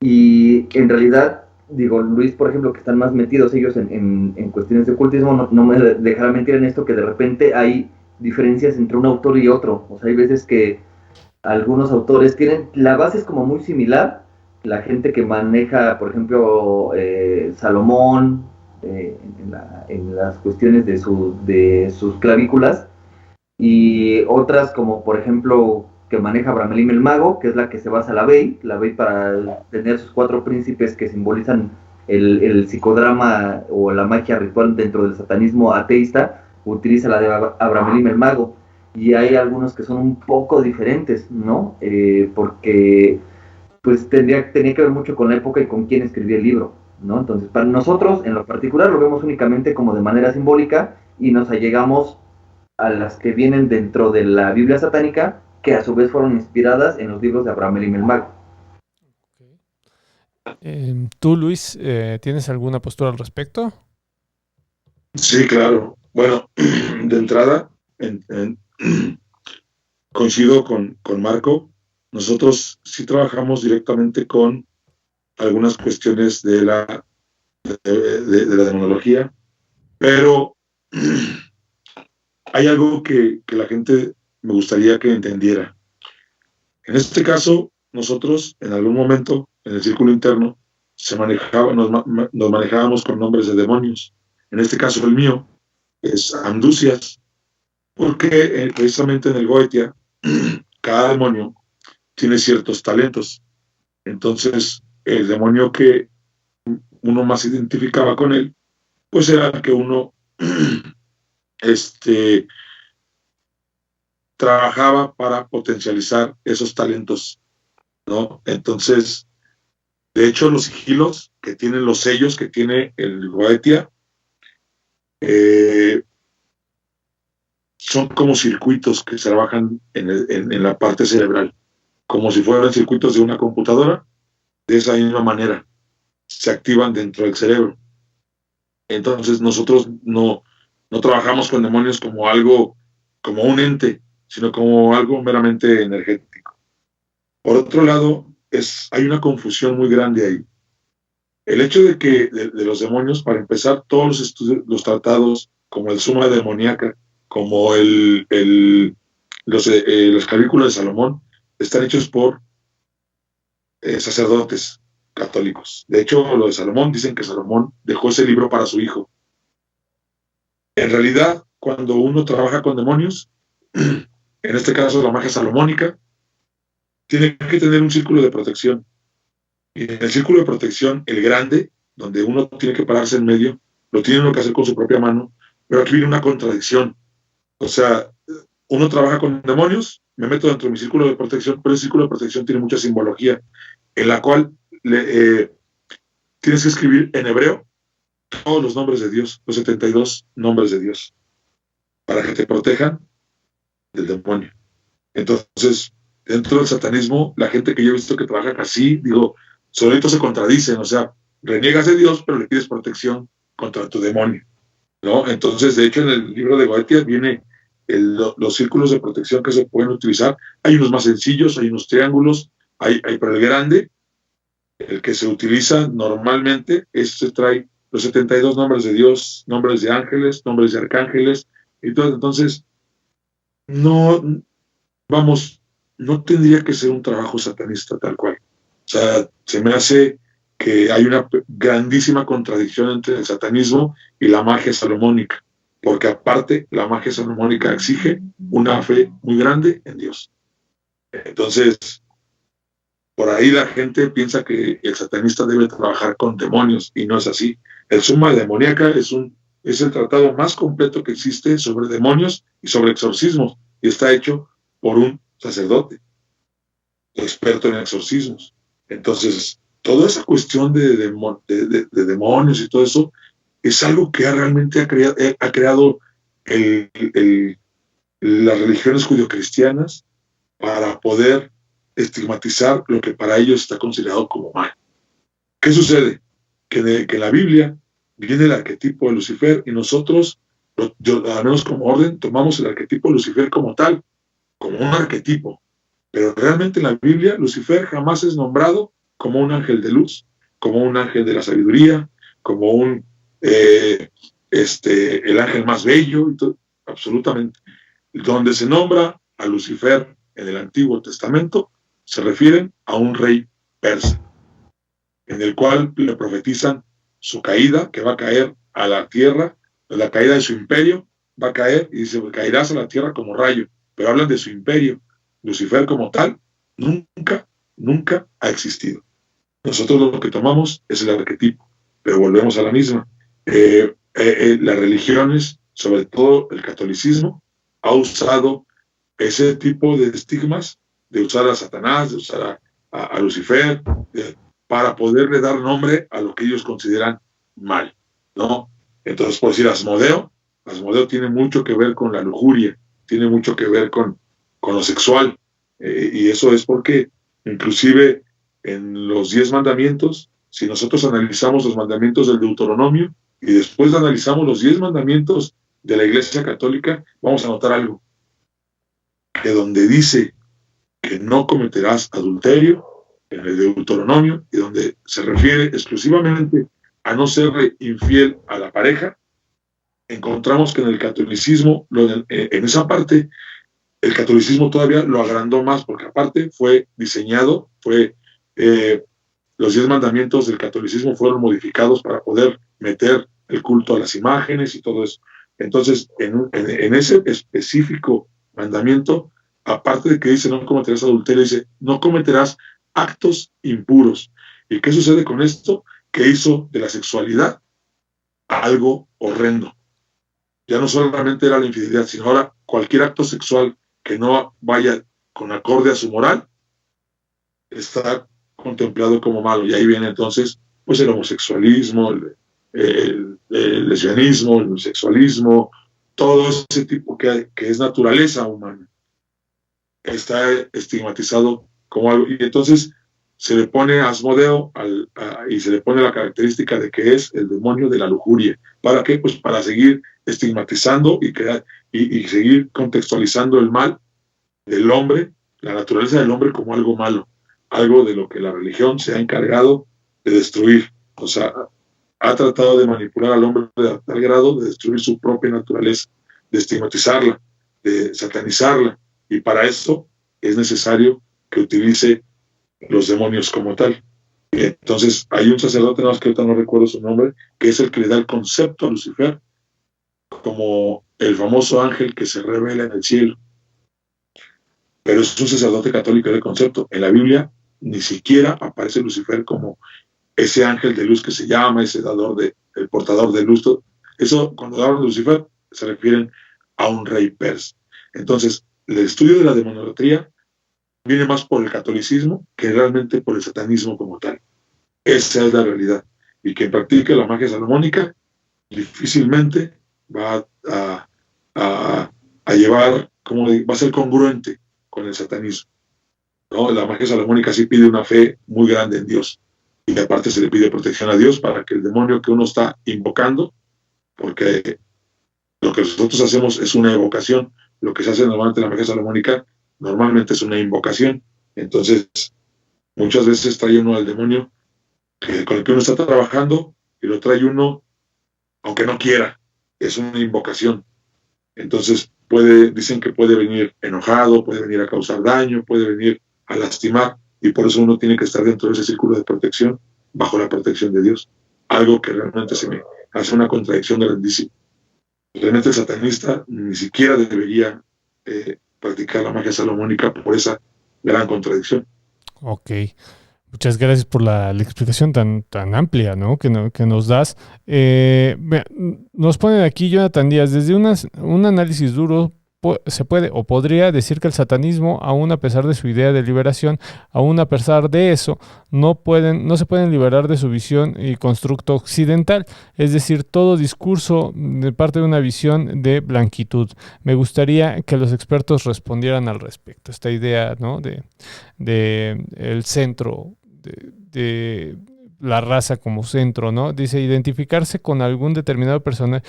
Y en realidad, digo, Luis, por ejemplo, que están más metidos ellos en cuestiones de ocultismo, no me dejará mentir en esto, que de repente hay diferencias entre un autor y otro. O sea, hay veces que algunos autores tienen, la base es como muy similar. La gente que maneja, por ejemplo, Salomón, en las cuestiones de sus clavículas, y otras como por ejemplo que maneja Abramelin el Mago, que es la que se basa la Bey para tener sus 4 príncipes que simbolizan el psicodrama o la magia ritual dentro del satanismo ateísta, utiliza la de Abramelin el Mago. Y hay algunos que son un poco diferentes, ¿no? Porque pues tenía que ver mucho con la época y con quién escribía el libro, ¿no? Entonces, para nosotros, en lo particular, lo vemos únicamente como de manera simbólica y nos allegamos a las que vienen dentro de la Biblia satánica, que a su vez fueron inspiradas en los libros de Abraham Elim el Mago. ¿Tú, Luis, tienes alguna postura al respecto? Sí, claro. Bueno, de entrada, coincido con Marco. Nosotros sí trabajamos directamente con algunas cuestiones de la demonología, pero hay algo que la gente me gustaría que entendiera. En este caso, nosotros en algún momento, en el círculo interno, nos manejábamos con nombres de demonios. En este caso, el mío es Amducias, porque precisamente en el Goetia, cada demonio tiene ciertos talentos. Entonces, el demonio que uno más identificaba con él, pues era el que uno trabajaba para potencializar esos talentos, ¿no? Entonces, de hecho, los sigilos que tienen los sellos que tiene el Goetia son como circuitos que se trabajan en la parte cerebral, como si fueran circuitos de una computadora. De esa misma manera se activan dentro del cerebro. Entonces nosotros no trabajamos con demonios como algo, como un ente, sino como algo meramente energético. Por otro lado, hay una confusión muy grande ahí. El hecho de que de los demonios, para empezar, todos los estudios, los tratados, como el Suma Demoníaca, como los Clavículas de Salomón, están hechos por sacerdotes católicos. De hecho, lo de Salomón, dicen que Salomón dejó ese libro para su hijo. En realidad, cuando uno trabaja con demonios, en este caso la magia salomónica, tiene que tener un círculo de protección. Y en el círculo de protección, el grande, donde uno tiene que pararse en medio, lo tiene uno que hacer con su propia mano, pero aquí viene una contradicción. O sea, uno trabaja con demonios, me meto dentro de mi círculo de protección, pero el círculo de protección tiene mucha simbología, en la cual tienes que escribir en hebreo todos los nombres de Dios, los 72 nombres de Dios, para que te protejan del demonio. Entonces, dentro del satanismo, la gente que yo he visto que trabaja así, digo, solitos se contradicen, o sea, reniegas de Dios, pero le pides protección contra tu demonio, ¿no? Entonces, de hecho, en el libro de Goetia viene los círculos de protección que se pueden utilizar. Hay unos más sencillos, hay unos triángulos, hay para el grande, el que se utiliza normalmente, se trae los 72 nombres de Dios, nombres de ángeles, nombres de arcángeles, y todo. Entonces, no, vamos, no tendría que ser un trabajo satanista tal cual. O sea, se me hace que hay una grandísima contradicción entre el satanismo y la magia salomónica, porque aparte la magia salomónica exige una fe muy grande en Dios. Entonces, por ahí la gente piensa que el satanista debe trabajar con demonios, y no es así. El Suma Demoníaca es el tratado más completo que existe sobre demonios y sobre exorcismos, y está hecho por un sacerdote experto en exorcismos. Entonces, toda esa cuestión de demonios y todo eso es algo que realmente ha creado las religiones judio-cristianas para poder estigmatizar lo que para ellos está considerado como mal. ¿Qué sucede? Que en la Biblia viene el arquetipo de Lucifer, y nosotros, al menos como orden, tomamos el arquetipo de Lucifer como tal, como un arquetipo. Pero realmente en la Biblia, Lucifer jamás es nombrado como un ángel de luz, como un ángel de la sabiduría, como el ángel más bello, y todo, absolutamente. Donde se nombra a Lucifer en el Antiguo Testamento, se refieren a un rey persa, en el cual le profetizan su caída, que va a caer a la tierra, la caída de su imperio, va a caer, y dice, caerás a la tierra como rayo, pero hablan de su imperio. Lucifer como tal nunca ha existido. Nosotros lo que tomamos es el arquetipo, pero volvemos a la misma. Las religiones, sobre todo el catolicismo, ha usado ese tipo de estigmas, de usar a Satanás, de usar a Lucifer, para poderle dar nombre a lo que ellos consideran mal, ¿no? Entonces, por decir, Asmodeo tiene mucho que ver con la lujuria, tiene mucho que ver con lo sexual, y eso es porque inclusive en los 10 mandamientos, si nosotros analizamos los mandamientos del Deuteronomio y después analizamos los 10 mandamientos de la Iglesia Católica, vamos a notar algo, que donde dice que no cometerás adulterio, en el Deuteronomio, y donde se refiere exclusivamente a no ser infiel a la pareja, encontramos que en el catolicismo, en esa parte, el catolicismo todavía lo agrandó más, porque aparte fue diseñado, los 10 mandamientos del catolicismo fueron modificados para poder meter el culto a las imágenes y todo eso. Entonces, en ese específico mandamiento, aparte de que dice no cometerás adulterio, dice no cometerás actos impuros. ¿Y qué sucede con esto? Que hizo de la sexualidad algo horrendo. Ya no solamente era la infidelidad, sino ahora cualquier acto sexual que no vaya con acorde a su moral está contemplado como malo. Y ahí viene entonces pues el homosexualismo, el lesbianismo, el sexualismo, todo ese tipo que es naturaleza humana. Está estigmatizado como algo, y entonces se le pone a Asmodeo y se le pone la característica de que es el demonio de la lujuria. ¿Para qué? Pues para seguir estigmatizando y seguir contextualizando el mal del hombre, la naturaleza del hombre como algo malo. algo de lo que la religión se ha encargado de destruir. O sea, ha tratado de manipular al hombre a tal grado de destruir su propia naturaleza, de estigmatizarla, de satanizarla, y para eso es necesario que utilice los demonios como tal. Y entonces hay un sacerdote, no, es que ahorita no recuerdo su nombre, que es el que le da el concepto a Lucifer como el famoso ángel que se revela en el cielo. Pero es un sacerdote católico del concepto. En la Biblia ni siquiera aparece Lucifer como ese ángel de luz que se llama, ese el portador de luz. Eso, cuando hablan de Lucifer, se refieren a un rey persa. Entonces, el estudio de la demonolatría viene más por el catolicismo que realmente por el satanismo como tal. Esa es la realidad. Y quien practique la magia salomónica difícilmente va a llevar, va a ser congruente con el satanismo, ¿no? La magia salomónica sí pide una fe muy grande en Dios, y aparte se le pide protección a Dios para que el demonio que uno está invocando, porque lo que nosotros hacemos es una evocación, lo que se hace normalmente en la magia salomónica normalmente es una invocación. Entonces muchas veces trae uno al demonio con el que uno está trabajando, y lo trae uno aunque no quiera, es una invocación. Entonces dicen que puede venir enojado, puede venir a causar daño, puede venir a lastimar, y por eso uno tiene que estar dentro de ese círculo de protección, bajo la protección de Dios. Algo que realmente se me hace una contradicción grandísima. Realmente el satanista ni siquiera debería practicar la magia salomónica por esa gran contradicción. Ok. Muchas gracias por la explicación tan amplia, ¿no? Que nos das. Nos ponen aquí Jonathan Díaz, desde un análisis duro se puede o podría decir que el satanismo, aún a pesar de su idea de liberación, aún a pesar de eso, no se pueden liberar de su visión y constructo occidental, es decir, todo discurso de parte de una visión de blanquitud. Me gustaría que los expertos respondieran al respecto. Esta idea, ¿no? de el centro, de la raza como centro, ¿no? Dice, identificarse con algún determinado personaje.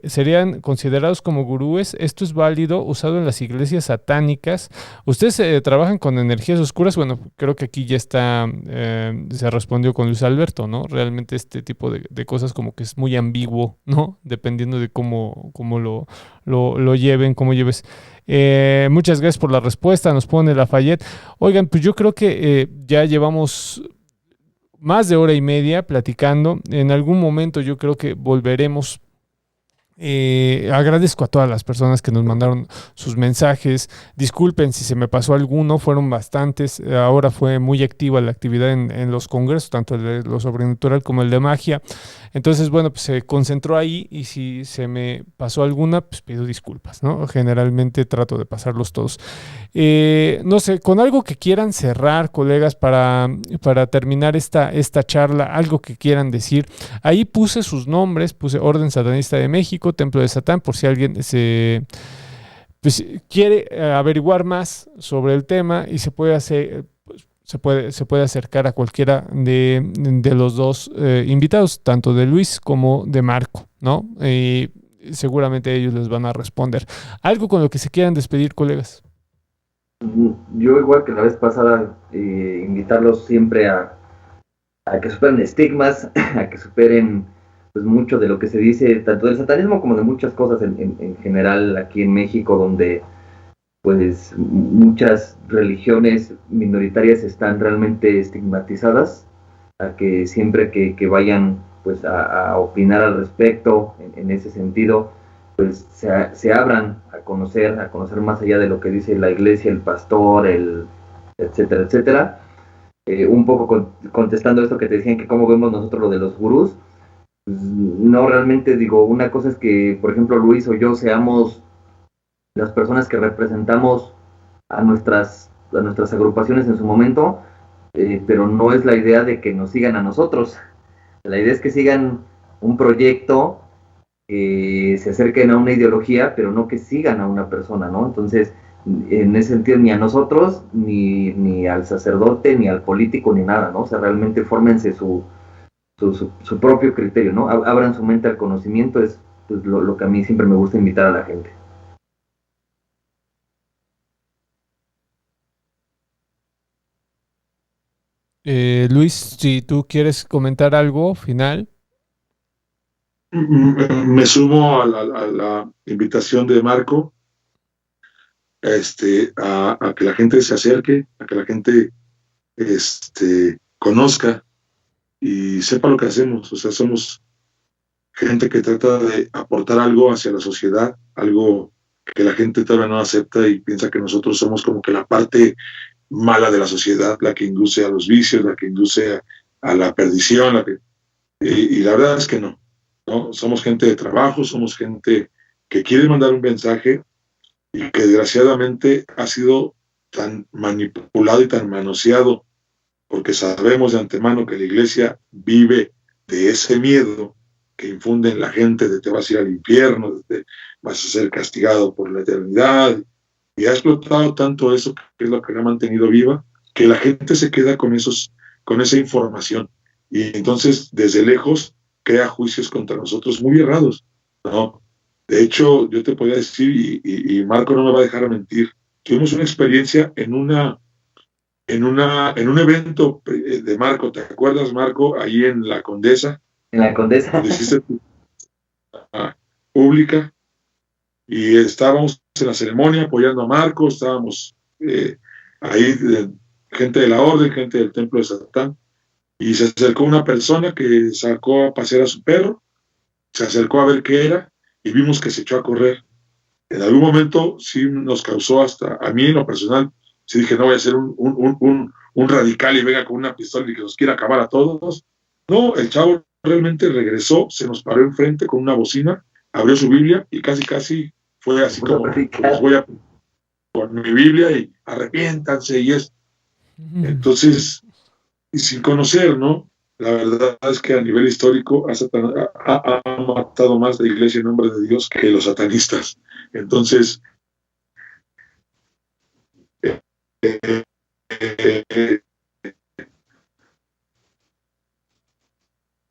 ¿Serían considerados como gurúes? Esto es válido, usado en las iglesias satánicas. ¿Ustedes trabajan con energías oscuras? Bueno, creo que aquí ya está, se respondió con Luis Alberto, ¿no? Realmente este tipo de cosas como que es muy ambiguo, ¿no? Dependiendo de cómo lo lleven, cómo lleves. Muchas gracias por la respuesta, nos pone Lafayette. Oigan, pues yo creo que ya llevamos más de hora y media platicando. En algún momento yo creo que volveremos. Agradezco a todas las personas que nos mandaron sus mensajes. Disculpen si se me pasó alguno, fueron bastantes. Ahora fue muy activa la actividad en los congresos, tanto el de lo sobrenatural como el de magia. Entonces, bueno, pues se concentró ahí, y si se me pasó alguna, pues pido disculpas, ¿no? Generalmente trato de pasarlos todos. No sé, con algo que quieran cerrar, colegas, para terminar esta charla, algo que quieran decir. Ahí puse sus nombres, puse Orden Satanista de México, Templo de Satán, por si alguien pues, quiere averiguar más sobre el tema, y se puede hacer, se puede acercar a cualquiera de los dos invitados, tanto de Luis como de Marco, ¿no? Y seguramente ellos les van a responder. ¿Algo con lo que se quieran despedir, colegas? Yo, igual que la vez pasada, invitarlos siempre a que superen estigmas, a que superen pues mucho de lo que se dice, tanto del satanismo como de muchas cosas en general aquí en México, donde pues muchas religiones minoritarias están realmente estigmatizadas, a que siempre que vayan pues a opinar al respecto en ese sentido, pues se abran a conocer más allá de lo que dice la iglesia, el pastor, etcétera, etcétera. Un poco contestando esto que te decían, que cómo vemos nosotros lo de los gurús, pues, no, realmente digo, una cosa es que, por ejemplo, Luis o yo seamos las personas que representamos a nuestras agrupaciones en su momento, pero no es la idea de que nos sigan a nosotros. La idea es que sigan un proyecto, se acerquen a una ideología, pero no que sigan a una persona, ¿no? Entonces, en ese sentido, ni a nosotros, ni al sacerdote, ni al político, ni nada, ¿no? O sea, realmente fórmense su propio criterio, ¿no? Abran su mente al conocimiento, es pues, lo que a mí siempre me gusta invitar a la gente. Luis, si tú quieres comentar algo final. Me sumo a la invitación de Marco, a que la gente se acerque, a que la gente conozca y sepa lo que hacemos. O sea, somos gente que trata de aportar algo hacia la sociedad, algo que la gente todavía no acepta y piensa que nosotros somos como que la parte mala de la sociedad, la que induce a los vicios, la que induce a la perdición, y la verdad es que no, ¿no? Somos gente de trabajo, somos gente que quiere mandar un mensaje y que desgraciadamente ha sido tan manipulado y tan manoseado, porque sabemos de antemano que la iglesia vive de ese miedo que infunde en la gente de te vas a ir al infierno, de vas a ser castigado por la eternidad, y ha explotado tanto eso, que es lo que la ha mantenido viva, que la gente se queda con esa información, y entonces desde lejos crea juicios contra nosotros muy errados, ¿no? De hecho, yo te podría decir, y Marco no me va a dejar mentir, tuvimos una experiencia en un evento de Marco, ¿te acuerdas, Marco? Ahí en la Condesa. En la Condesa. Donde hiciste pública, y estábamos en la ceremonia apoyando a Marco, estábamos ahí, gente de la orden, gente del templo de Satán, y se acercó una persona que sacó a pasear a su perro, se acercó a ver qué era, y vimos que se echó a correr. En algún momento sí nos causó, hasta a mí en lo personal, sí dije, no voy a ser un radical y venga con una pistola y que nos quiera acabar a todos. No, el chavo realmente regresó, se nos paró enfrente con una bocina, abrió su Biblia y casi fue así como, pues voy a con mi Biblia y arrepiéntanse y es. Entonces, y sin conocer, ¿no? La verdad es que a nivel histórico ha matado más la iglesia en nombre de Dios que los satanistas. Entonces,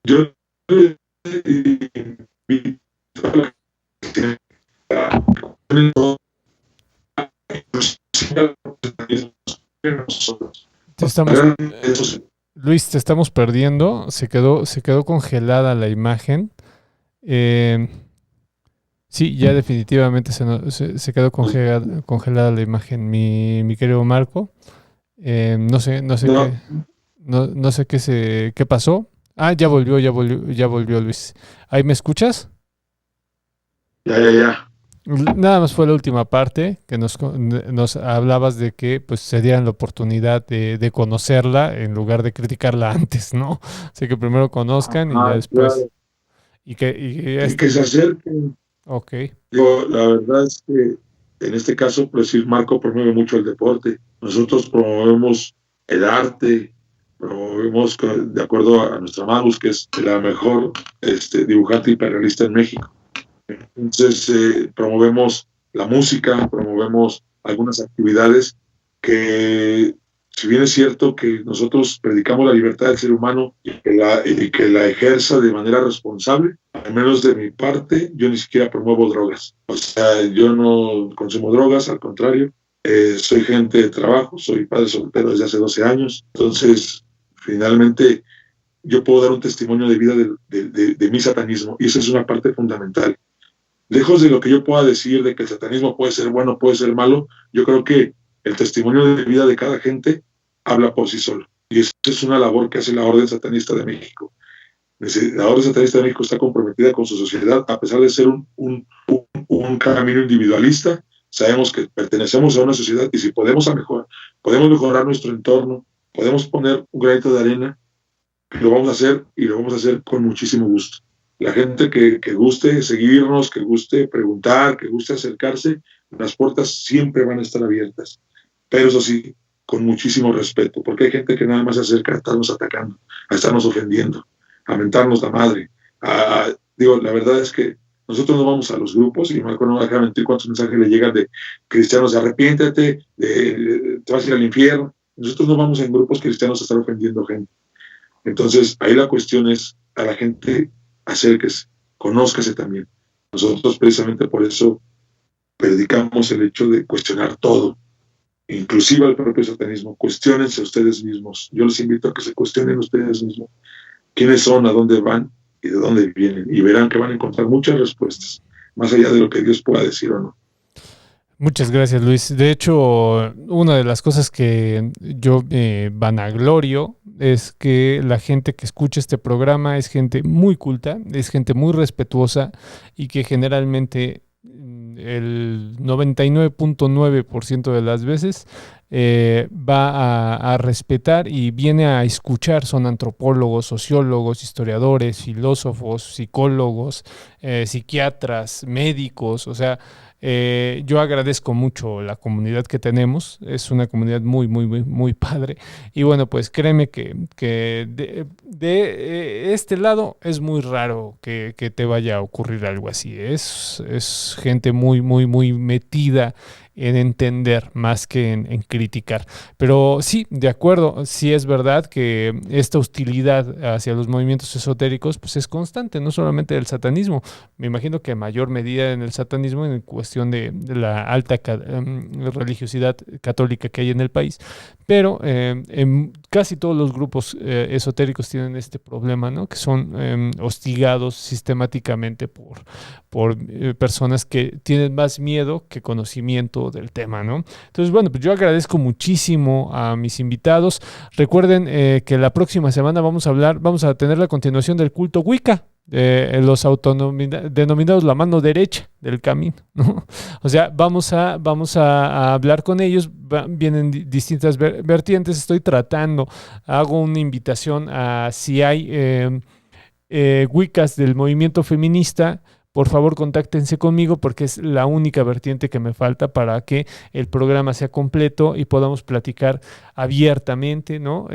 yo invito a la gente Luis, te estamos perdiendo. Se quedó congelada la imagen. Sí, ya definitivamente se quedó congelada la imagen, mi querido Marco. No sé qué pasó. Ah, ya volvió Luis. ¿Ahí me escuchas? Ya. Nada más fue la última parte que nos hablabas de que pues se dieran la oportunidad de conocerla en lugar de criticarla antes, ¿no? Así que primero conozcan y ya después. Claro. Y que se acerquen. Ok. La verdad es que en este caso, pues sí, Marco promueve mucho el deporte. Nosotros promovemos el arte, promovemos, de acuerdo a nuestra Magus, que es la mejor dibujante hiperrealista en México. Entonces, promovemos la música, promovemos algunas actividades que, si bien es cierto que nosotros predicamos la libertad del ser humano y que la ejerza de manera responsable, al menos de mi parte, yo ni siquiera promuevo drogas. O sea, yo no consumo drogas, al contrario. Soy gente de trabajo, soy padre soltero desde hace 12 años. Entonces, finalmente, yo puedo dar un testimonio de vida de mi satanismo, y esa es una parte fundamental. Lejos de lo que yo pueda decir de que el satanismo puede ser bueno, puede ser malo, yo creo que el testimonio de vida de cada gente habla por sí solo. Y esa es una labor que hace la Orden Satanista de México. La Orden Satanista de México está comprometida con su sociedad, a pesar de ser un camino individualista. Sabemos que pertenecemos a una sociedad, y si podemos mejorar nuestro entorno, podemos poner un granito de arena, lo vamos a hacer, y lo vamos a hacer con muchísimo gusto. La gente que guste seguirnos, que guste preguntar, que guste acercarse, las puertas siempre van a estar abiertas. Pero eso sí, con muchísimo respeto, porque hay gente que nada más se acerca a estarnos atacando, a estarnos ofendiendo, a mentarnos la madre. La verdad es que nosotros no vamos a los grupos, y Marco no va a dejar mentir cuántos mensajes le llegan de cristianos, arrepiéntete, te vas a ir al infierno. Nosotros no vamos en grupos cristianos a estar ofendiendo gente. Entonces, ahí la cuestión es a la gente: acérquese, conózcase también. Nosotros precisamente por eso predicamos el hecho de cuestionar todo. inclusive al propio satanismo. Cuestiónense ustedes mismos. Yo los invito a que se cuestionen ustedes mismos quiénes son, a dónde van y de dónde vienen, y verán que van a encontrar muchas respuestas, más allá de lo que Dios pueda decir o no. Muchas gracias, Luis. De hecho, una de las cosas que yo vanaglorio es que la gente que escucha este programa es gente muy culta, es gente muy respetuosa y que generalmente el 99.9% de las veces va a respetar y viene a escuchar. Son antropólogos, sociólogos, historiadores, filósofos, psicólogos, psiquiatras, médicos, o sea, yo agradezco mucho la comunidad que tenemos, es una comunidad muy, muy, muy, muy padre. Y bueno, pues créeme que de este lado es muy raro que te vaya a ocurrir algo así. Es gente muy, muy, muy metida en entender más que en criticar. Pero sí, de acuerdo, sí es verdad que esta hostilidad hacia los movimientos esotéricos pues es constante, no solamente del satanismo. Me imagino que en mayor medida en el satanismo, en cuestión de la alta religiosidad católica que hay en el país, pero en casi todos los grupos esotéricos tienen este problema, ¿no? Que son hostigados sistemáticamente por personas que tienen más miedo que conocimiento del tema, ¿no? Entonces, bueno, pues yo agradezco muchísimo a mis invitados. Recuerden que la próxima semana vamos a tener la continuación del culto Wicca. Los denominados la mano derecha del camino, ¿no? O sea, vamos a hablar con ellos, vienen distintas vertientes, estoy tratando, hago una invitación a si hay Wiccas del movimiento feminista, por favor contáctense conmigo porque es la única vertiente que me falta para que el programa sea completo y podamos platicar abiertamente, ¿no?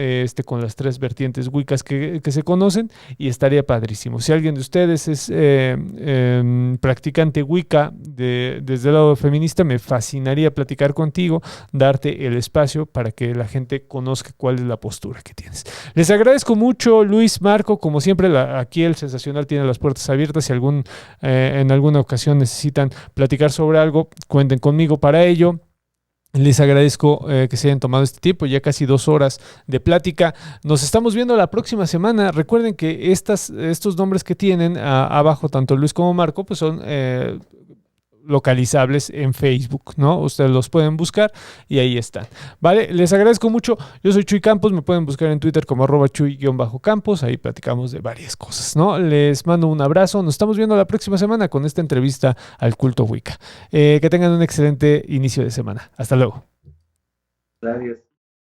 Con las tres vertientes Wiccas que se conocen, y estaría padrísimo. Si alguien de ustedes es practicante Wicca desde el lado feminista, me fascinaría platicar contigo, darte el espacio para que la gente conozca cuál es la postura que tienes. Les agradezco mucho, Luis, Marco, como siempre, aquí el Sensacional tiene las puertas abiertas. Si en alguna ocasión necesitan platicar sobre algo, cuenten conmigo para ello. Les agradezco que se hayan tomado este tiempo, ya casi 2 horas de plática. Nos estamos viendo la próxima semana. Recuerden que estos nombres que tienen abajo, tanto Luis como Marco, pues son localizables en Facebook, ¿no? Ustedes los pueden buscar y ahí están. Vale, les agradezco mucho. Yo soy Chuy Campos, me pueden buscar en Twitter como @Chuy_Campos, ahí platicamos de varias cosas, ¿no? Les mando un abrazo, nos estamos viendo la próxima semana con esta entrevista al culto Wicca. Que tengan un excelente inicio de semana. Hasta luego. Gracias.